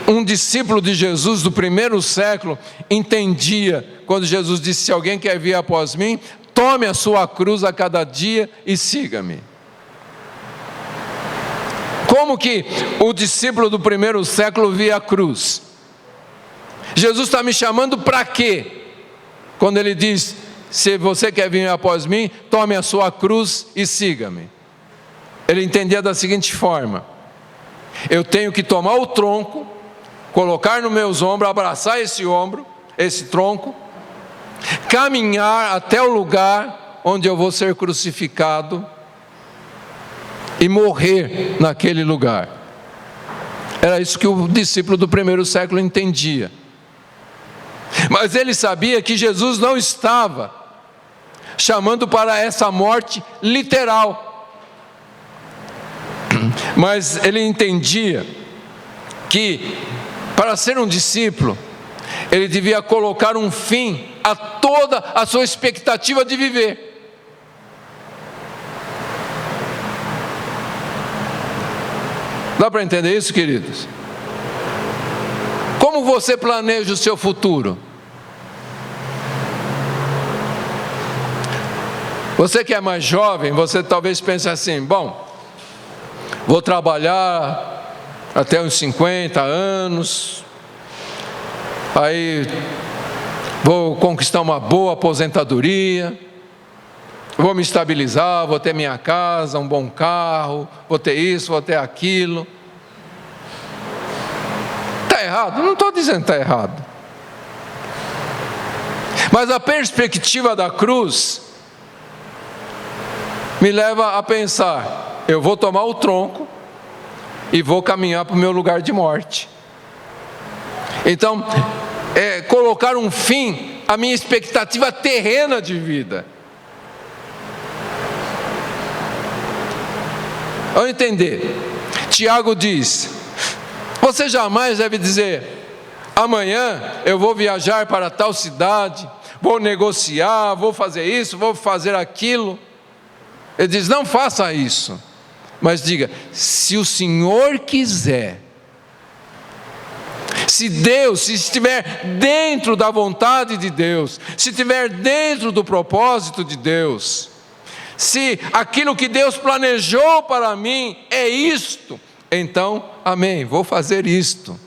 um discípulo de Jesus do primeiro século entendia quando Jesus disse: se alguém quer vir após mim, tome a sua cruz a cada dia e siga-me? Como que o discípulo do primeiro século via a cruz? Jesus está me chamando para quê? Quando ele diz: se você quer vir após mim, tome a sua cruz e siga-me. Ele entendia da seguinte forma: eu tenho que tomar o tronco, colocar nos meus ombros, abraçar esse tronco, caminhar até o lugar onde eu vou ser crucificado e morrer naquele lugar. Era isso que o discípulo do primeiro século entendia. Mas ele sabia que Jesus não estava chamando para essa morte literal, mas ele entendia que para ser um discípulo, ele devia colocar um fim a toda a sua expectativa de viver. Dá para entender isso, queridos? Como você planeja o seu futuro? Você que é mais jovem, você talvez pense assim: bom, vou trabalhar até uns 50 anos, aí vou conquistar uma boa aposentadoria, vou me estabilizar, vou ter minha casa, um bom carro, vou ter isso, vou ter aquilo. Está errado? Não estou dizendo que está errado. Mas a perspectiva da cruz me leva a pensar: eu vou tomar o tronco e vou caminhar para o meu lugar de morte. Então, é colocar um fim à minha expectativa terrena de vida. Vamos entender. Tiago diz: você jamais deve dizer: amanhã eu vou viajar para tal cidade, vou negociar, vou fazer isso, vou fazer aquilo. Ele diz: não faça isso, mas diga: se o Senhor quiser. Se Deus, se estiver dentro da vontade de Deus, se estiver dentro do propósito de Deus, se aquilo que Deus planejou para mim é isto, então, amém, vou fazer isto.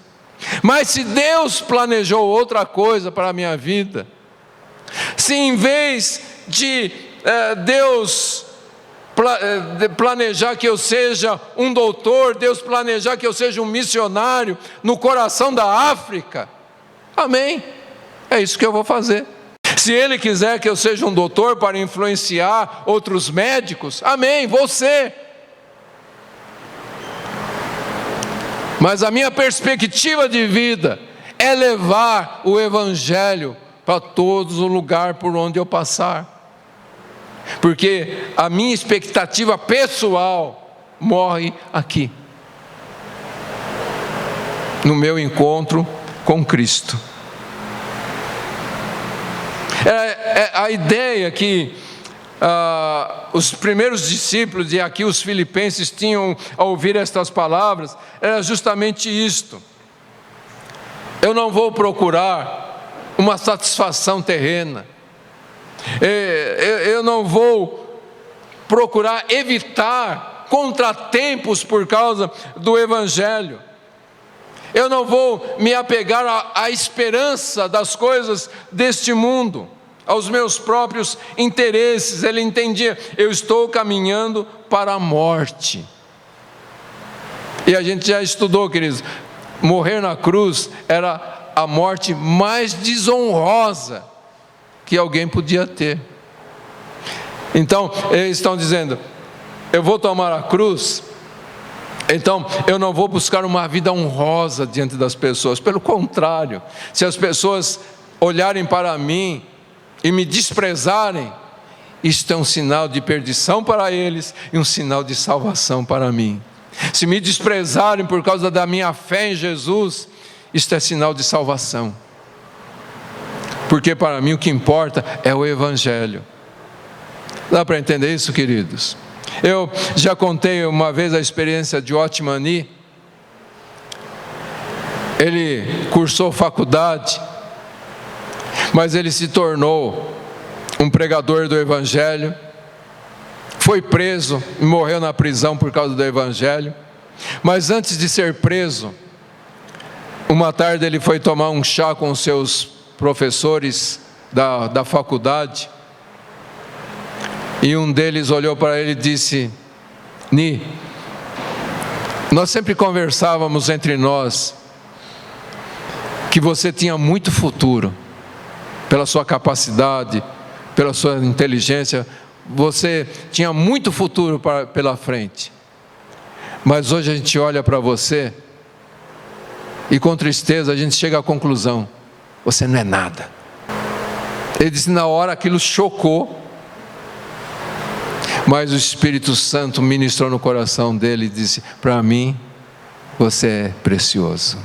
Mas se Deus planejou outra coisa para a minha vida, se em vez de Deus planejar que eu seja um doutor, Deus planejar que eu seja um missionário no coração da África, amém, é isso que eu vou fazer. Se Ele quiser que eu seja um doutor para influenciar outros médicos, amém, vou ser. Mas a minha perspectiva de vida é levar o Evangelho para todos os lugares por onde eu passar. Porque a minha expectativa pessoal morre aqui, no meu encontro com Cristo. A ideia que os primeiros discípulos, e aqui os filipenses, tinham ao ouvir estas palavras, era justamente isto: eu não vou procurar uma satisfação terrena, eu não vou procurar evitar contratempos por causa do Evangelho, eu não vou me apegar à esperança das coisas deste mundo, aos meus próprios interesses. Ele entendia, eu estou caminhando para a morte. E a gente já estudou, queridos, morrer na cruz era a morte mais desonrosa que alguém podia ter. Então, eles estão dizendo, eu vou tomar a cruz, então eu não vou buscar uma vida honrosa diante das pessoas. Pelo contrário, se as pessoas olharem para mim e me desprezarem, isto é um sinal de perdição para eles e um sinal de salvação para mim. Se me desprezarem por causa da minha fé em Jesus, isto é sinal de salvação. Porque para mim o que importa é o Evangelho. Dá para entender isso, queridos? Eu já contei uma vez a experiência de Otmani. Ele cursou faculdade, mas ele se tornou um pregador do Evangelho, foi preso e morreu na prisão por causa do Evangelho. Mas antes de ser preso, uma tarde ele foi tomar um chá com os seus professores da faculdade, e um deles olhou para ele e disse: Ni, nós sempre conversávamos entre nós que você tinha muito futuro, pela sua capacidade, pela sua inteligência, você tinha muito futuro pela frente, mas hoje a gente olha para você e com tristeza a gente chega à conclusão: você não é nada. Ele disse, na hora aquilo chocou, mas o Espírito Santo ministrou no coração dele e disse: para mim você é precioso.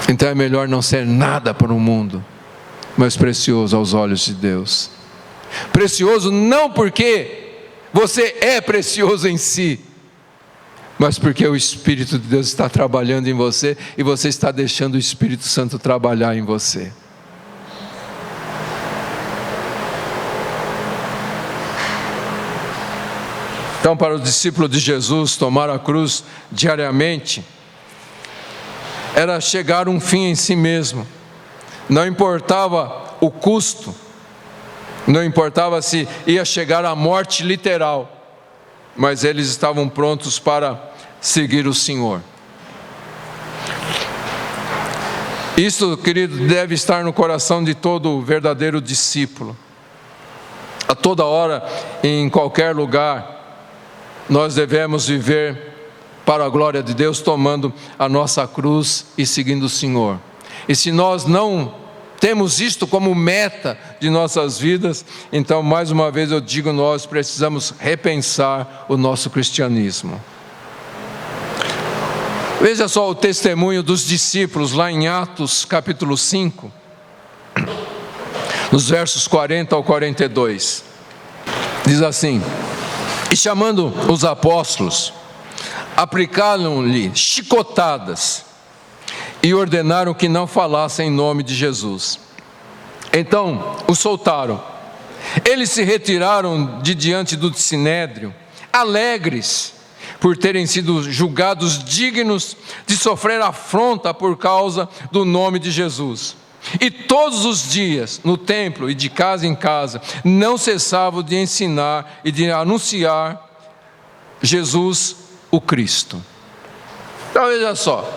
Então é melhor não ser nada para o mundo, mas precioso aos olhos de Deus. Precioso não porque você é precioso em si, mas porque o Espírito de Deus está trabalhando em você e você está deixando o Espírito Santo trabalhar em você. Então, para o discípulo de Jesus, tomar a cruz diariamente era chegar a um fim em si mesmo. Não importava o custo, não importava se ia chegar à morte literal, mas eles estavam prontos para seguir o Senhor. Isso, querido, deve estar no coração de todo verdadeiro discípulo. A toda hora, em qualquer lugar, nós devemos viver para a glória de Deus, tomando a nossa cruz e seguindo o Senhor. E se nós não temos isto como meta de nossas vidas, então mais uma vez eu digo, nós precisamos repensar o nosso cristianismo. Veja só o testemunho dos discípulos lá em Atos capítulo 5, nos versos 40 ao 42. Diz assim: e chamando os apóstolos, aplicaram-lhe chicotadas e ordenaram que não falassem em nome de Jesus. Então o soltaram. Eles se retiraram de diante do sinédrio, alegres por terem sido julgados dignos de sofrer afronta por causa do nome de Jesus. E todos os dias, no templo e de casa em casa, não cessavam de ensinar e de anunciar Jesus, o Cristo. Então veja só,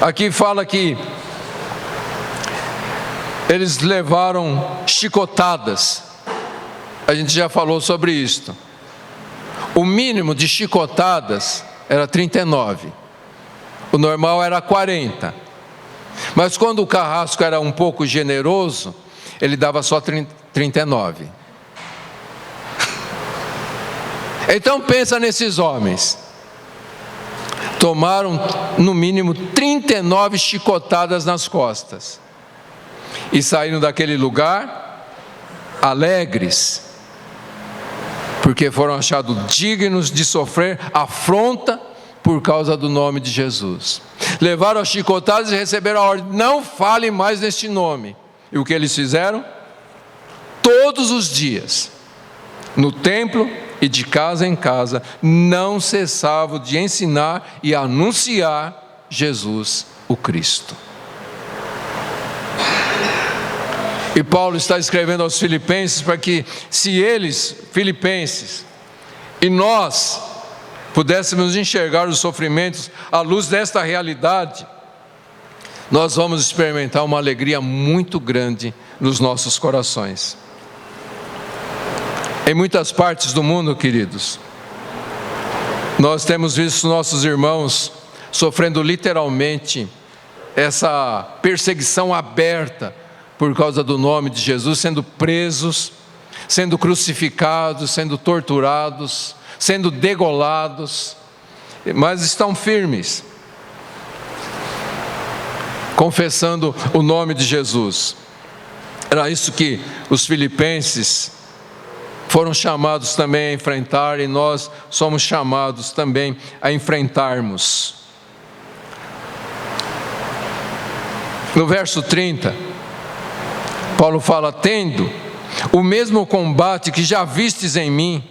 aqui fala que eles levaram chicotadas. A gente já falou sobre isto. O mínimo de chicotadas era 39. O normal era 40. Mas quando o carrasco era um pouco generoso, ele dava só 39. Então pensa nesses homens. Tomaram no mínimo 39 chicotadas nas costas. E saíram daquele lugar alegres, porque foram achados dignos de sofrer afronta por causa do nome de Jesus. Levaram as chicotadas e receberam a ordem: não fale mais neste nome. E o que eles fizeram? Todos os dias, no templo e de casa em casa, não cessavam de ensinar e anunciar Jesus, o Cristo. E Paulo está escrevendo aos filipenses para que, se eles, filipenses, e nós pudéssemos enxergar os sofrimentos à luz desta realidade, nós vamos experimentar uma alegria muito grande nos nossos corações. Em muitas partes do mundo, queridos, nós temos visto nossos irmãos sofrendo literalmente essa perseguição aberta por causa do nome de Jesus, sendo presos, sendo crucificados, sendo torturados, sendo degolados, mas estão firmes, confessando o nome de Jesus. Era isso que os filipenses foram chamados também a enfrentar, e nós somos chamados também a enfrentarmos. No verso 30, Paulo fala: tendo o mesmo combate que já vistes em mim,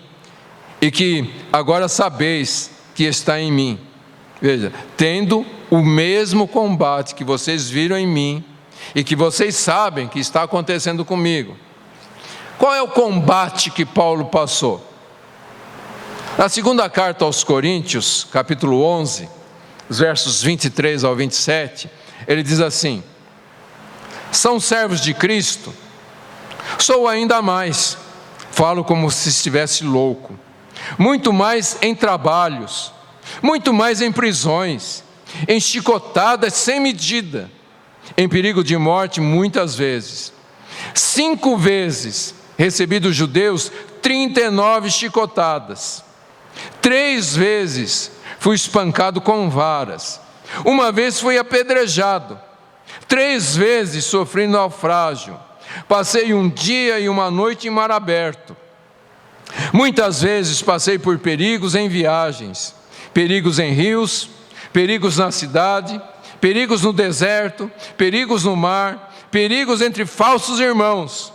e que agora sabeis que está em mim. Veja, tendo o mesmo combate que vocês viram em mim, e que vocês sabem que está acontecendo comigo. Qual é o combate que Paulo passou? Na segunda carta aos Coríntios, capítulo 11, os versos 23 ao 27, ele diz assim: são servos de Cristo? Sou ainda mais, falo como se estivesse louco, muito mais em trabalhos, muito mais em prisões, em chicotadas sem medida, em perigo de morte muitas vezes. 5 vezes recebi dos judeus 39 chicotadas. 3 vezes fui espancado com varas. 1 vez fui apedrejado. 3 vezes sofri naufrágio. Passei 1 dia e 1 noite em mar aberto. Muitas vezes passei por perigos em viagens, perigos em rios, perigos na cidade, perigos no deserto, perigos no mar, perigos entre falsos irmãos,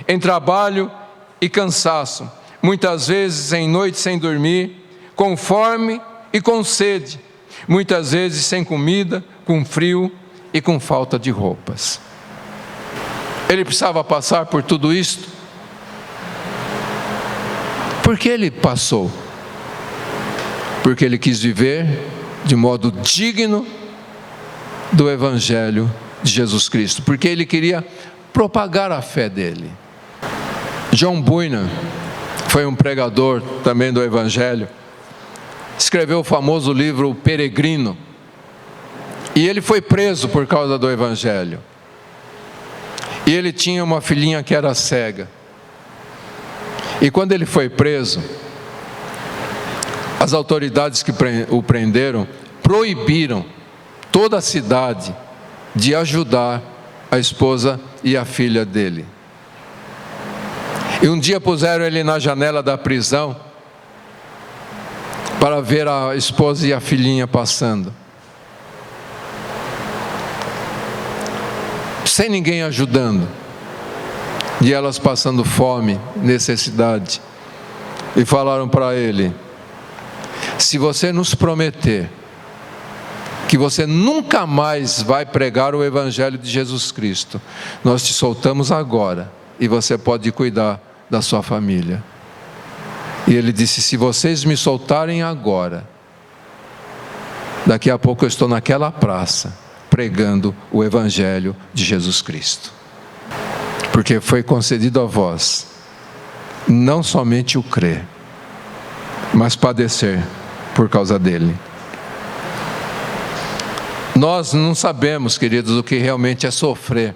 em trabalho e cansaço, muitas vezes em noite sem dormir, com fome e com sede, muitas vezes sem comida, com frio e com falta de roupas. Ele precisava passar por tudo isto? Por que ele passou? Porque ele quis viver de modo digno do Evangelho de Jesus Cristo, porque ele queria propagar a fé dele. John Bunyan foi um pregador também do Evangelho, escreveu o famoso livro O Peregrino, e ele foi preso por causa do Evangelho. E ele tinha uma filhinha que era cega. E quando ele foi preso, as autoridades que o prenderam proibiram toda a cidade de ajudar a esposa e a filha dele. E um dia puseram ele na janela da prisão para ver a esposa e a filhinha passando, sem ninguém ajudando, e elas passando fome, necessidade. E falaram para ele: se você nos prometer que você nunca mais vai pregar o Evangelho de Jesus Cristo, nós te soltamos agora e você pode cuidar da sua família. E ele disse: se vocês me soltarem agora, daqui a pouco eu estou naquela praça pregando o Evangelho de Jesus Cristo, porque foi concedido a vós não somente o crer, mas padecer por causa dele. Nós não sabemos, queridos, o que realmente é sofrer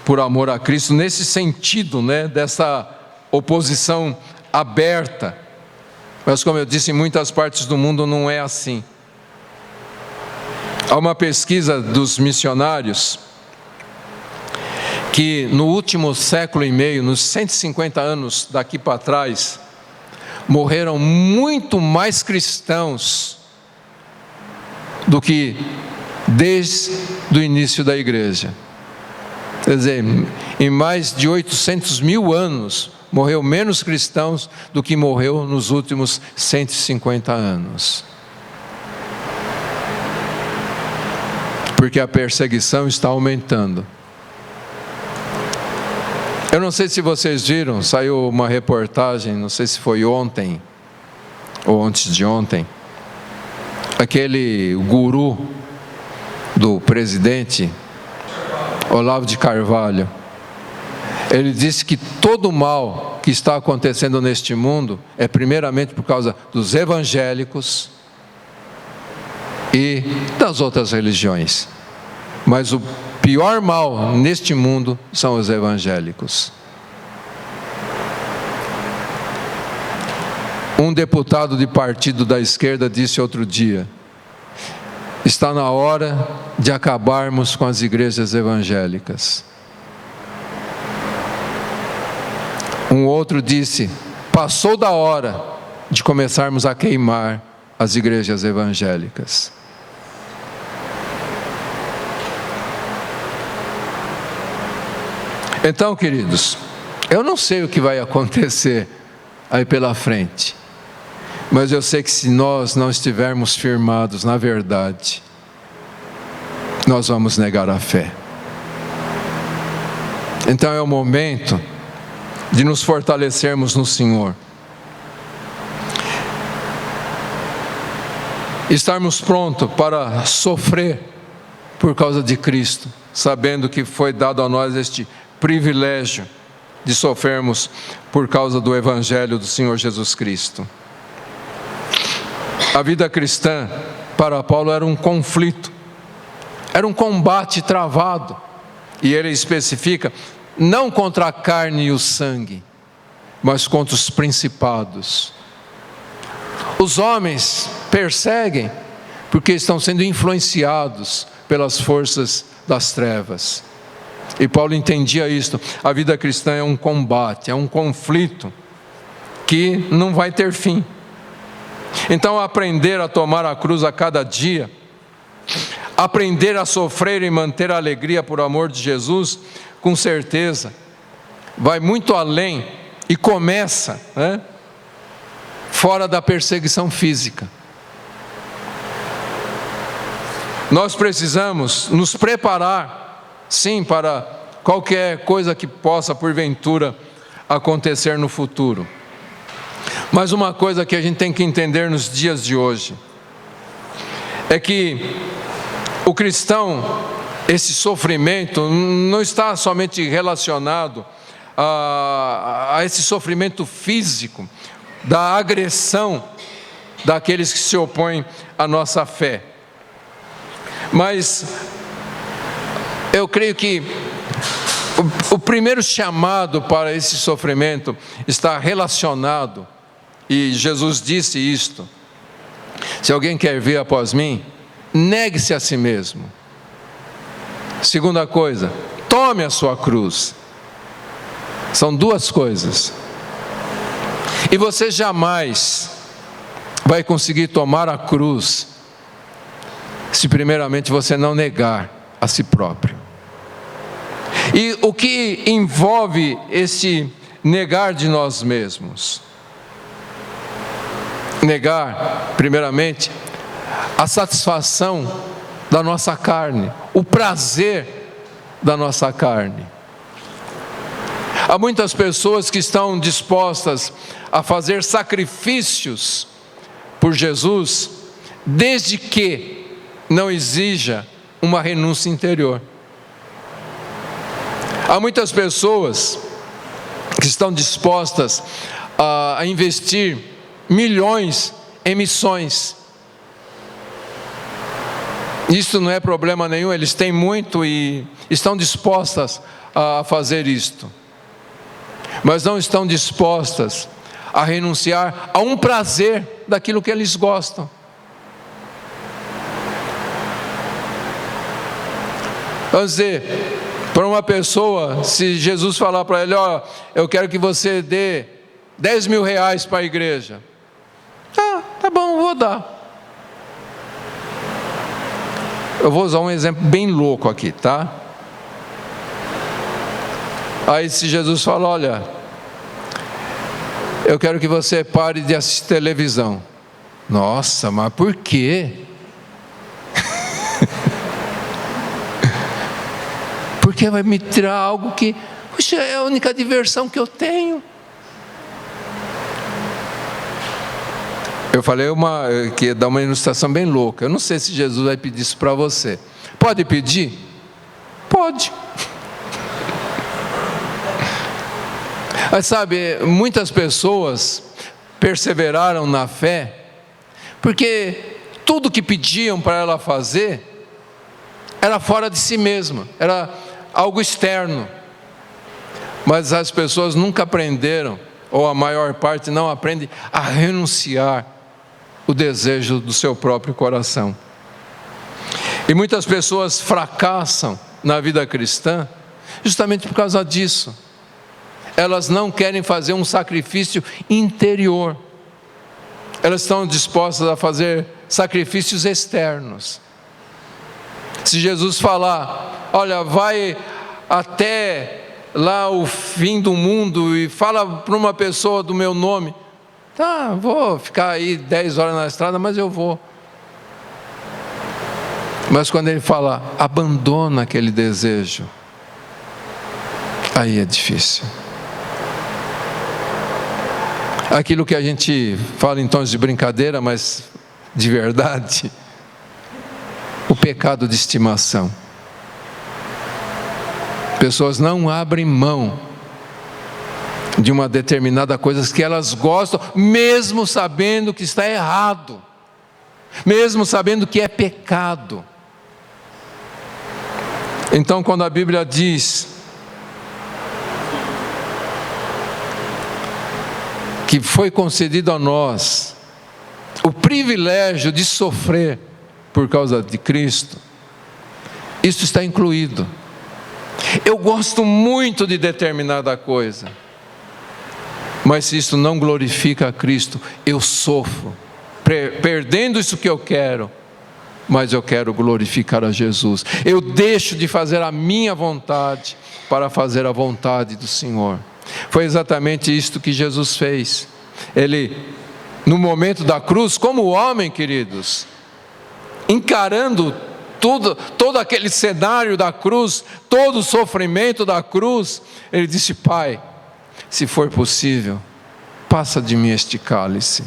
por amor a Cristo, nesse sentido, dessa oposição aberta. Mas, como eu disse, em muitas partes do mundo não é assim. Há uma pesquisa dos missionários que no último século e meio, nos 150 anos daqui para trás, morreram muito mais cristãos do que desde o início da igreja. Quer dizer, em mais de 800 mil anos, morreu menos cristãos do que morreu nos últimos 150 anos. Porque a perseguição está aumentando. Eu não sei se vocês viram, saiu uma reportagem, não sei se foi ontem ou antes de ontem, aquele guru do presidente Olavo de Carvalho. Ele disse que todo o mal que está acontecendo neste mundo é primeiramente por causa dos evangélicos e das outras religiões. Mas o pior mal neste mundo são os evangélicos. Um deputado de partido da esquerda disse outro dia: está na hora de acabarmos com as igrejas evangélicas. Um outro disse: passou da hora de começarmos a queimar as igrejas evangélicas. Então, queridos, eu não sei o que vai acontecer aí pela frente, mas eu sei que se nós não estivermos firmados na verdade, nós vamos negar a fé. Então é o momento de nos fortalecermos no Senhor, estarmos prontos para sofrer por causa de Cristo, sabendo que foi dado a nós este privilégio de sofrermos por causa do Evangelho do Senhor Jesus Cristo. A vida cristã, para Paulo, era um conflito, era um combate travado, e ele especifica, não contra a carne e o sangue, mas contra os principados. Os homens perseguem porque estão sendo influenciados pelas forças das trevas. E Paulo entendia isto. A vida cristã é um combate, é um conflito que não vai ter fim. Então, aprender a tomar a cruz a cada dia, aprender a sofrer e manter a alegria por amor de Jesus, com certeza, vai muito além e começa, fora da perseguição física. Nós precisamos nos preparar, sim, para qualquer coisa que possa, porventura, acontecer no futuro. Mas uma coisa que a gente tem que entender nos dias de hoje é que o cristão, esse sofrimento não está somente relacionado a esse sofrimento físico, da agressão daqueles que se opõem à nossa fé. Mas eu creio que o primeiro chamado para esse sofrimento está relacionado, e Jesus disse isto: se alguém quer vir após mim, negue-se a si mesmo. Segunda coisa, tome a sua cruz. São duas coisas. E você jamais vai conseguir tomar a cruz se primeiramente você não negar a si próprio. E o que envolve esse negar de nós mesmos? Negar, primeiramente, a satisfação da nossa carne, o prazer da nossa carne. Há muitas pessoas que estão dispostas a fazer sacrifícios por Jesus, desde que não exija uma renúncia interior. Há muitas pessoas que estão dispostas a investir milhões em missões. Isso não é problema nenhum, eles têm muito e estão dispostas a fazer isto. Mas não estão dispostas a renunciar a um prazer daquilo que eles gostam. Vamos dizer, para uma pessoa, se Jesus falar para ele, ó, eu quero que você dê 10 mil reais para a igreja. Tá bom, vou dar. Eu vou usar um exemplo bem louco aqui, tá? Aí se Jesus fala, olha, eu quero que você pare de assistir televisão. Nossa, mas por quê? Porque vai me tirar algo que, puxa, é a única diversão que eu tenho. Eu falei que ia dar uma ilustração bem louca. Eu não sei se Jesus vai pedir isso para você. Pode pedir? Pode. Mas sabe, muitas pessoas perseveraram na fé, porque tudo que pediam para ela fazer era fora de si mesma, era algo externo. Mas as pessoas nunca aprenderam, ou a maior parte não aprende, a renunciar o desejo do seu próprio coração. E muitas pessoas fracassam na vida cristã justamente por causa disso. Elas não querem fazer um sacrifício interior. Elas estão dispostas a fazer sacrifícios externos. Se Jesus falar, olha, vai até lá o fim do mundo e fala para uma pessoa do meu nome, tá, vou ficar aí 10 horas na estrada, mas eu vou. Mas quando ele fala, abandona aquele desejo, aí é difícil. Aquilo que a gente fala em tons de brincadeira, mas de verdade, o pecado de estimação. Pessoas não abrem mão de uma determinada coisa que elas gostam, mesmo sabendo que está errado, mesmo sabendo que é pecado. Então, quando a Bíblia diz que foi concedido a nós o privilégio de sofrer por causa de Cristo, isso está incluído. Eu gosto muito de determinada coisa, mas se isso não glorifica a Cristo, eu sofro, perdendo isso que eu quero, mas eu quero glorificar a Jesus. Eu deixo de fazer a minha vontade para fazer a vontade do Senhor. Foi exatamente isto que Jesus fez. Ele, no momento da cruz, como homem, queridos, encarando todo aquele cenário da cruz, todo o sofrimento da cruz, ele disse, Pai, se for possível, passa de mim este cálice,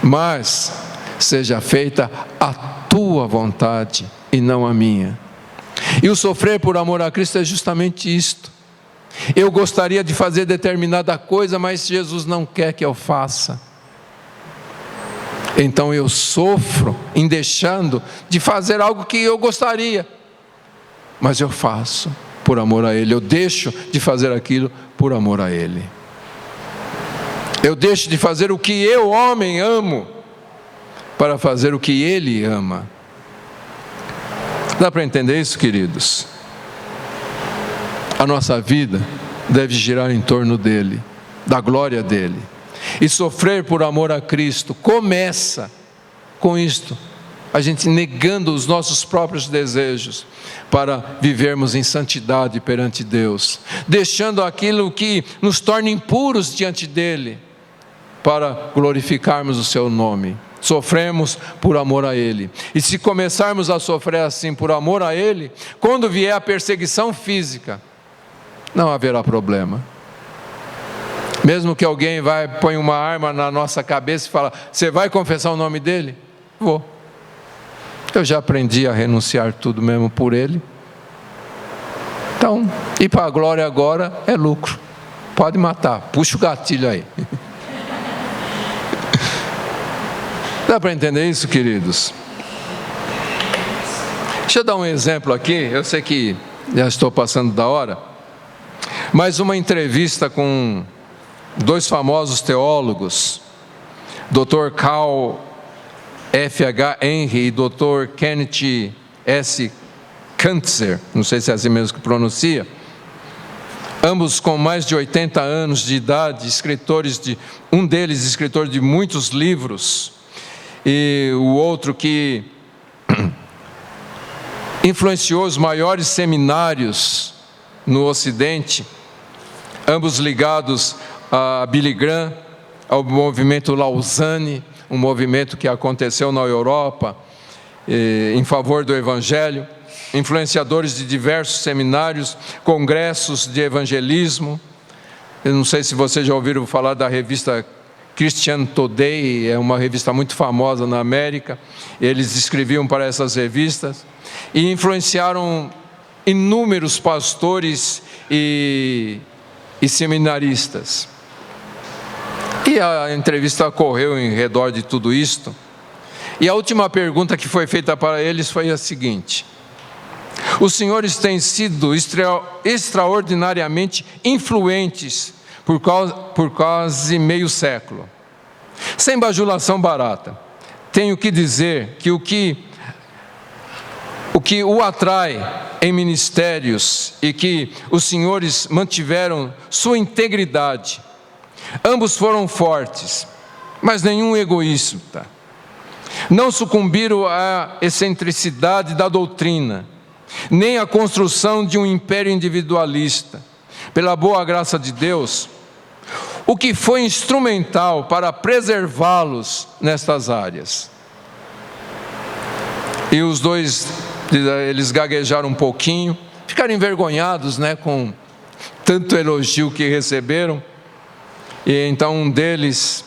mas seja feita a tua vontade e não a minha. E o sofrer por amor a Cristo é justamente isto. Eu gostaria de fazer determinada coisa, mas Jesus não quer que eu faça. Então eu sofro em deixando de fazer algo que eu gostaria, mas eu faço por amor a Ele. Eu deixo de fazer aquilo por amor a Ele. Eu deixo de fazer o que eu, homem, amo, para fazer o que Ele ama. Dá para entender isso, queridos? A nossa vida deve girar em torno dEle, da glória dEle. E sofrer por amor a Cristo começa com isto, a gente negando os nossos próprios desejos para vivermos em santidade perante Deus, deixando aquilo que nos torna impuros diante dEle, para glorificarmos o seu nome. Sofremos por amor a Ele. E se começarmos a sofrer assim por amor a Ele, quando vier a perseguição física, não haverá problema. Mesmo que alguém põe uma arma na nossa cabeça e fala: você vai confessar o nome dele? Vou. Eu já aprendi a renunciar tudo mesmo por Ele. Então, ir para a glória agora é lucro. Pode matar, puxa o gatilho aí. Dá para entender isso, queridos? Deixa eu dar um exemplo aqui. Eu sei que já estou passando da hora, mas uma entrevista com dois famosos teólogos, Dr. Carl F.H. Henry e Dr. Kenneth S. Kantzer, não sei se é assim mesmo que pronuncia, ambos com mais de 80 anos de idade, um deles escritor de muitos livros, e o outro que influenciou os maiores seminários no Ocidente, ambos ligados a Billy Graham, ao movimento Lausanne, um movimento que aconteceu na Europa em favor do Evangelho, influenciadores de diversos seminários, congressos de evangelismo. Eu não sei se vocês já ouviram falar da revista Christian Today, é uma revista muito famosa na América. Eles escreviam para essas revistas e influenciaram inúmeros pastores e seminaristas. E a entrevista correu em redor de tudo isto. E a última pergunta que foi feita para eles foi a seguinte: os senhores têm sido extraordinariamente influentes por quase meio século. Sem bajulação barata, tenho que dizer que o que o atrai em ministérios e que os senhores mantiveram sua integridade. Ambos foram fortes, mas nenhum egoísta. Não sucumbiram à excentricidade da doutrina, nem à construção de um império individualista. Pela boa graça de Deus, o que foi instrumental para preservá-los nestas áreas. E os dois, eles gaguejaram um pouquinho, ficaram envergonhados, com tanto elogio que receberam. E então um deles,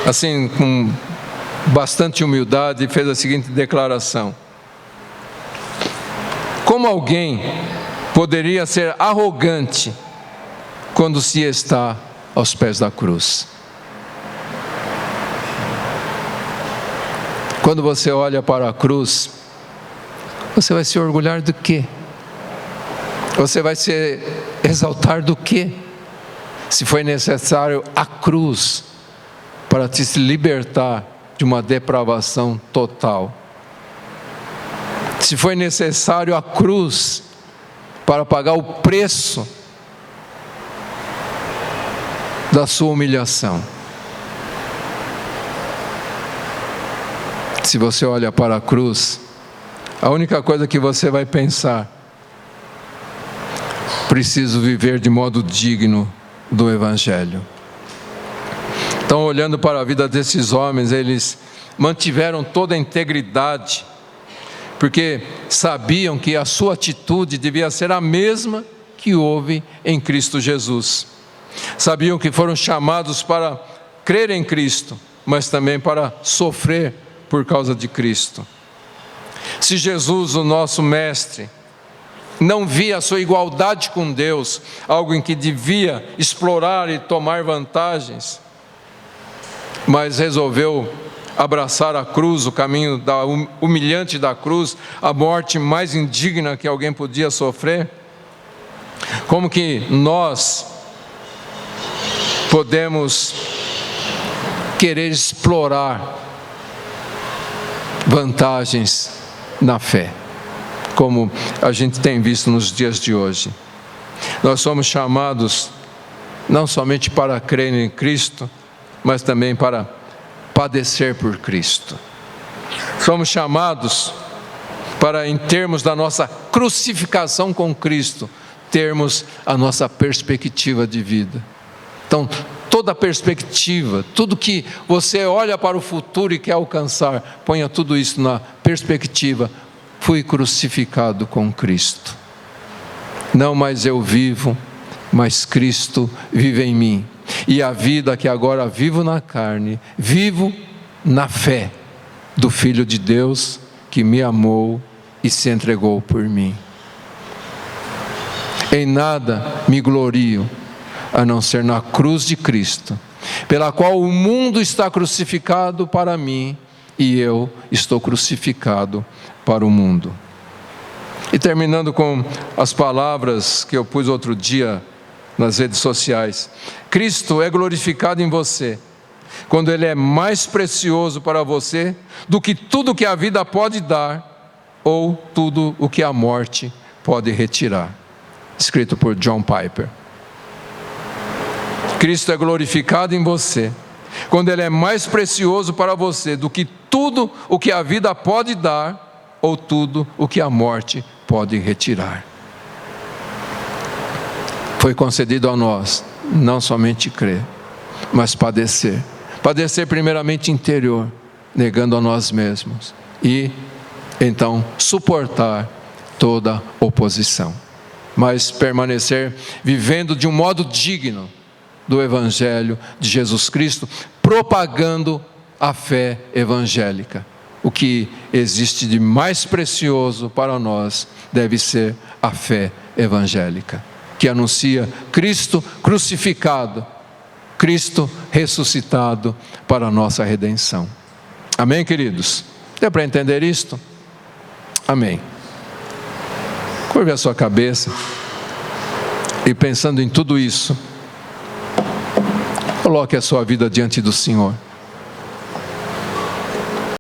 assim, com bastante humildade, fez a seguinte declaração: como alguém poderia ser arrogante quando se está aos pés da cruz? Quando você olha para a cruz, você vai se orgulhar do quê? Você vai se exaltar do quê? Se foi necessário a cruz para te libertar de uma depravação total. Se foi necessário a cruz para pagar o preço da sua humilhação. Se você olha para a cruz, a única coisa que você vai pensar: preciso viver de modo digno do Evangelho. Então, olhando para a vida desses homens, eles mantiveram toda a integridade, porque sabiam que a sua atitude devia ser a mesma que houve em Cristo Jesus. Sabiam que foram chamados para crer em Cristo, mas também para sofrer por causa de Cristo. Se Jesus, o nosso Mestre, não via a sua igualdade com Deus, algo em que devia explorar e tomar vantagens, mas resolveu abraçar a cruz, o caminho humilhante da cruz, a morte mais indigna que alguém podia sofrer. Como que nós podemos querer explorar vantagens na fé, como a gente tem visto nos dias de hoje? Nós somos chamados não somente para crer em Cristo, mas também para padecer por Cristo. Somos chamados para, em termos da nossa crucificação com Cristo, termos a nossa perspectiva de vida. Então, toda a perspectiva, tudo que você olha para o futuro e quer alcançar, ponha tudo isso na perspectiva. Fui crucificado com Cristo. Não mais eu vivo, mas Cristo vive em mim. E a vida que agora vivo na carne, vivo na fé do Filho de Deus que me amou e se entregou por mim. Em nada me glorio, a não ser na cruz de Cristo, pela qual o mundo está crucificado para mim e eu estou crucificado para o mundo. E terminando com as palavras que eu pus outro dia nas redes sociais: Cristo é glorificado em você quando Ele é mais precioso para você do que tudo que a vida pode dar ou tudo o que a morte pode retirar. Escrito por John Piper. Cristo é glorificado em você quando Ele é mais precioso para você do que tudo o que a vida pode dar ou tudo o que a morte pode retirar. Foi concedido a nós não somente crer, mas padecer. Padecer primeiramente interior, negando a nós mesmos, e então suportar toda oposição, mas permanecer vivendo de um modo digno do Evangelho de Jesus Cristo, propagando a fé evangélica. O que existe de mais precioso para nós deve ser a fé evangélica, que anuncia Cristo crucificado, Cristo ressuscitado para a nossa redenção. Amém, queridos? Deu para entender isto? Amém. Curve a sua cabeça e, pensando em tudo isso, coloque a sua vida diante do Senhor.